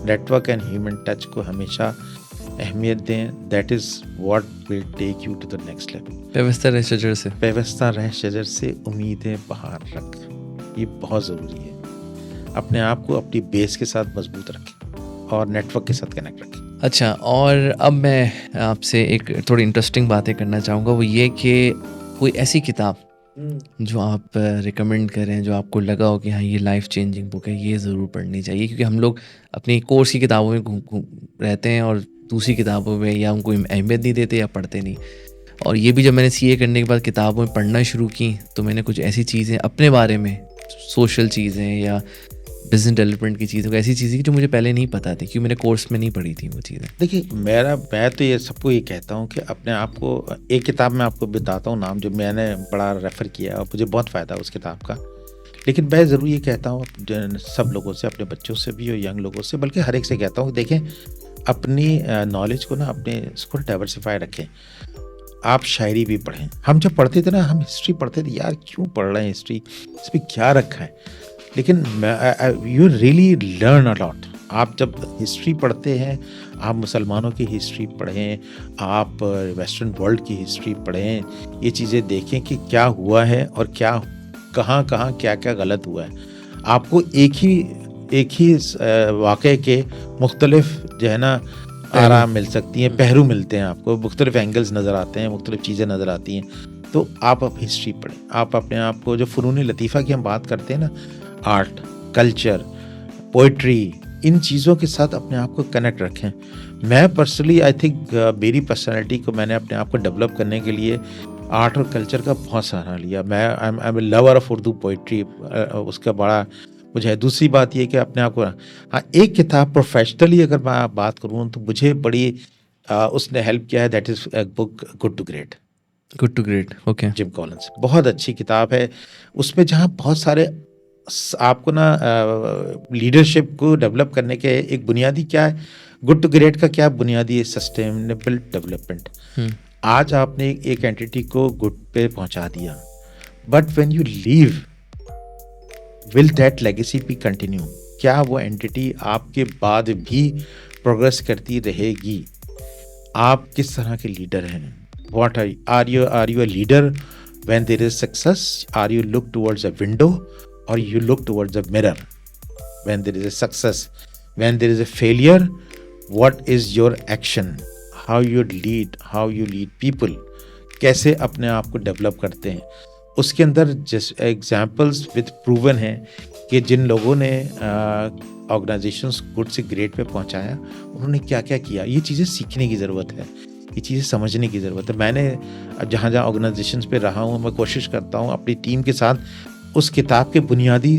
नेटवर्क एंड ह्यूमन टच को हमेशा अहमियत दें। That is what will take you to the next level. व्यवस्था रह शजर से, व्यवस्था रह शजर से उम्मीदें बाहर रख, ये बहुत ज़रूरी है। अपने आप को अपनी बेस के साथ मजबूत रखें और नेटवर्क के साथ कनेक्ट रखें। अच्छा, और अब मैं आपसे एक थोड़ी इंटरेस्टिंग बातें करना चाहूँगा, वो ये कि कोई ऐसी किताब जो आप रिकमेंड करें, जो आपको लगा हो कि हाँ ये लाइफ चेंजिंग बुक है, ये ज़रूर पढ़नी चाहिए? क्योंकि हम लोग अपनी कोर्स की किताबों में घूम घूम रहते हैं और दूसरी किताबों में या उनको अहमियत नहीं देते या पढ़ते नहीं। और ये भी जब मैंने सीए करने के बाद किताबों में पढ़ना शुरू की, तो मैंने कुछ ऐसी चीज़ें अपने बारे में, सोशल चीज़ें या बिजनेस डेवलपमेंट की चीज़ें, ऐसी चीज़ें जो मुझे पहले नहीं पता थी क्योंकि मैंने कोर्स में नहीं पढ़ी थी वो चीज़ें। देखिए मैं तो ये सबको ये कहता हूँ कि अपने आप को, एक किताब मैं आपको बताता हूँ नाम, जो मैंने बड़ा रेफ़र किया और मुझे बहुत फ़ायदा उस किताब का। लेकिन मैं ज़रूर ये कहता हूँ सब लोगों से, अपने बच्चों से भी और यंग लोगों से, बल्कि हर एक से कहता हूँ कि देखें, अपनी नॉलेज को ना, अपने इसको डाइवर्सिफाई रखें। आप शायरी भी पढ़ें। हम जब पढ़ते थे ना, हम हिस्ट्री पढ़ते थे, यार क्यों पढ़ रहे हैं हिस्ट्री, इसमें क्या रखा है। लेकिन you really learn a lot. आप जब हिस्ट्री पढ़ते हैं, आप मुसलमानों की हिस्ट्री पढ़ें, आप वेस्टर्न वर्ल्ड की हिस्ट्री पढ़ें, ये चीज़ें देखें कि क्या हुआ है और क्या कहाँ कहाँ क्या क्या गलत हुआ है। आपको एक ही वाक़े के मुख्तलिफ जो है ना आरा मिल सकती हैं, पहलू मिलते हैं, आपको मुख्तलिफ एंगल्स नज़र आते हैं, मुख्तलिफ चीज़ें नज़र आती हैं। तो आप अब हिस्ट्री पढ़ें। आप अपने आप को, जो फ़नून लतीफ़ा की हम बात करते हैं ना, आर्ट, कल्चर, पोइट्री, इन चीज़ों के साथ अपने आप को कनेक्ट रखें। मैं पर्सनली आई थिंक मेरी पर्सनैलिटी को मैंने अपने आप को डेवलप करने के लिए आर्ट और कल्चर का बहुत सहारा लिया। मैं I am a lover of Urdu poetry, उसका बड़ा मुझे है। दूसरी बात ये कि अपने आप को, हाँ, एक किताब प्रोफेशनली अगर मैं बात करूँ तो मुझे बड़ी उसने हेल्प किया है, that is book good to great. Good to great, okay. Jim Collins, बहुत अच्छी किताब है। उसमें जहाँ बहुत सारे आपको ना लीडरशिप को डेवलप करने के एक बुनियादी क्या है, गुड टू ग्रेट का क्या बुनियादी है, सस्टेनेबल डेवलपमेंट। आज आपने एक एंटिटी को गुड पे पहुंचा दिया, but when you leave, will that legacy B continue? क्या वो एंटिटी आपके बाद भी प्रोग्रेस करती रहेगी? आप किस तरह के लीडर हैं? What are you a leader when there is success? Are you look towards a window or you look towards a mirror when there is a success? When there is a failure, what is your action? How you lead people? कैसे अपने आप को डेवलप करते हैं? उसके अंदर जस्ट एग्जाम्पल्स विद प्रूवन हैं कि जिन लोगों ने ऑर्गेनाइजेशंस गुड से ग्रेट पे पहुंचाया, उन्होंने क्या क्या किया। ये चीज़ें सीखने की ज़रूरत है, ये चीज़ें समझने की ज़रूरत है। मैंने जहाँ जहाँ ऑर्गेनाइजेशंस पे रहा हूँ, मैं कोशिश करता हूँ अपनी टीम के साथ उस किताब के बुनियादी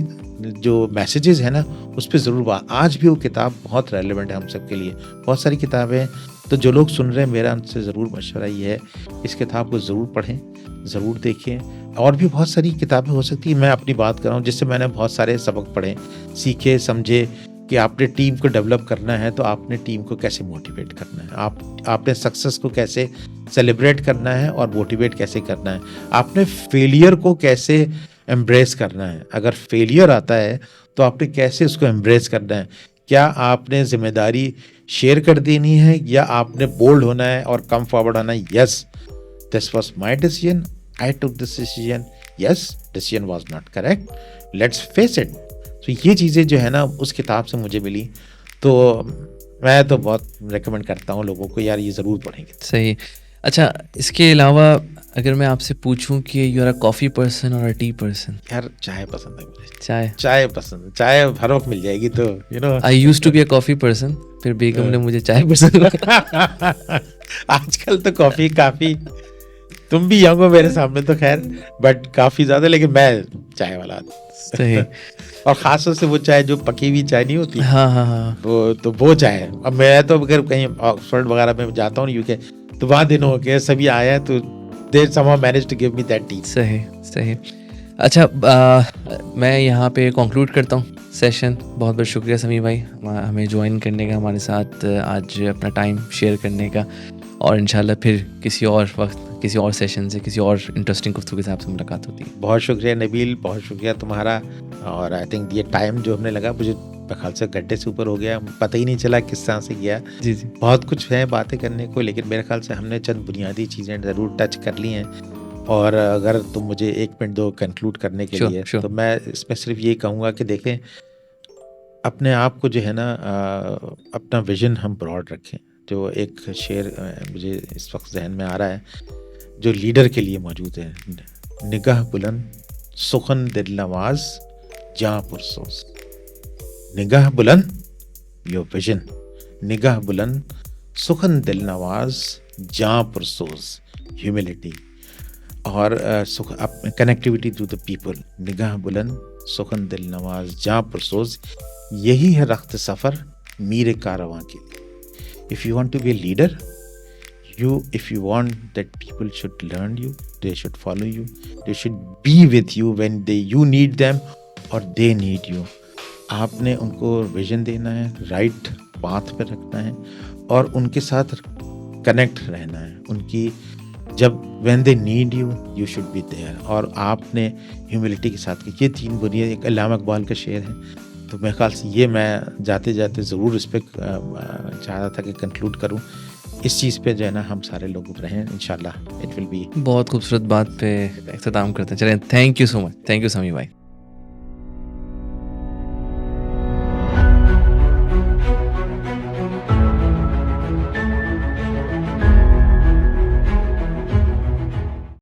जो मैसेजेस हैं ना, उस पर ज़रूर आज भी वो किताब बहुत रेलेवेंट है हम सब के लिए। बहुत सारी किताबें हैं, तो जो लोग सुन रहे हैं, मेरा उनसे ज़रूर मशवरा ये है, इस किताब को ज़रूर पढ़ें, ज़रूर देखें। और भी बहुत सारी किताबें हो सकती हैं, मैं अपनी बात कर रहा हूँ जिससे मैंने बहुत सारे सबक पढ़े, सीखे, समझे कि आपने टीम को डेवलप करना है तो आपने टीम को कैसे मोटिवेट करना है, आपने सक्सेस को कैसे सेलिब्रेट करना है और मोटिवेट कैसे करना है, आपने फेलियर को कैसे एम्ब्रेस करना है। अगर फेलियर आता है तो आपने कैसे उसको एम्ब्रेस करना है। क्या आपने जिम्मेदारी शेयर कर देनी है या आपने बोल्ड होना है और कम फॉरवर्ड होना है? Yes, this was my decision, I took this decision, yes, decision was not correct, let's face it. तो ये चीज़ें जो है ना उस किताब से मुझे मिली, तो मैं तो बहुत रेकमेंड करता हूँ लोगों को, यार ये ज़रूर पढ़ेंगे। सही। अच्छा, इसके अलावा अगर मैं आपसे पूछूं कि you are a coffee person और अ टी पर्सन? यार चाय पसंद है मुझे। चाय पसंद है, चाय हर वक्त मिल जाएगी तो you know. I used to be a coffee person, फिर बेगम ने मुझे चाय पसंद। आजकल तो कॉफ़ी काफ़ी, तुम भी यंग हो मेरे सामने तो खैर, बट काफ़ी ज़्यादा, लेकिन मैं चाय वाला आदमी। सही। और ख़ास तौर से वो चाय जो पकी हुई चाय नहीं होती, हाँ हाँ हाँ, वो चाय है। अब मैं तो अगर कहीं ऑक्सफोर्ड वगैरह में जाता हूँ यूके, तो वहाँ दिन हो गए सभी आए हैं, तो दे somehow managed to give me that tea। सही सही। अच्छा, मैं यहाँ पे कंक्लूड करता हूँ सेशन। बहुत बहुत शुक्रिया समी भाई हमें ज्वाइन करने का, हमारे साथ आज अपना टाइम शेयर करने का, और इंशाल्लाह फिर किसी और वक्त, किसी और सेशन से, किसी और इंटरेस्टिंग गुफ्तगू के साथ आपसे मुलाकात होती है। बहुत शुक्रिया नबील, बहुत शुक्रिया तुम्हारा। और आई थिंक ये टाइम जो हमने लगा, मुझे ख्याल से घंटे से ऊपर हो गया, पता ही नहीं चला किस तरह से गया। जी जी, बहुत कुछ है बातें करने को, लेकिन मेरे ख्याल से हमने चंद बुनियादी चीज़ें ज़रूर टच कर ली हैं। और अगर तुम मुझे 1 मिनट दो कंक्लूड करने के लिए, तो मैं इसमें सिर्फ ये कहूँगा कि देखें, अपने आप को जो है ना अपना विजन हम ब्रॉड रखें। जो एक शेर मुझे इस वक्त जहन में आ रहा है, जो लीडर के लिए मौजूद है, निगाह बुलंद सुखन दिल नवाज जहाँ पुरसोस। निगाह बुलंद योर विजन, निगाह बुलंद सुखन दिल नवाज जहाँ पुरसोस, ह्यूमिलिटी और कनेक्टिविटी टू द पीपल। निगाह बुलंद सुखन दिल नवाज जहाँ पुरसोस, यही है रख्त सफ़र मीर कारवां के लिए। If you want to be a leader, if you want that people should learn you, they should follow you, they should be with you when you need them और they need you। आपने उनको विजन देना है, राइट पाथ पे रखना है और उनके साथ कनेक्ट रहना है। उनकी जब when they need you, you should be there। और आपने ह्यूमिलिटी के साथ ये 3 बुनियाद, एक अल्लामा इकबाल का शेर है, तो मेरे ख्याल से ये मैं जाते जाते ज़रूर इस पर चाहता था कि कंक्लूड करूँ। इस चीज़ पे जो है ना हम सारे लोग रहें, इंशाल्लाह इट विल बी। बहुत खूबसूरत बात पे इख्तिताम करते हैं। चलें, thank you so much, thank you समी भाई।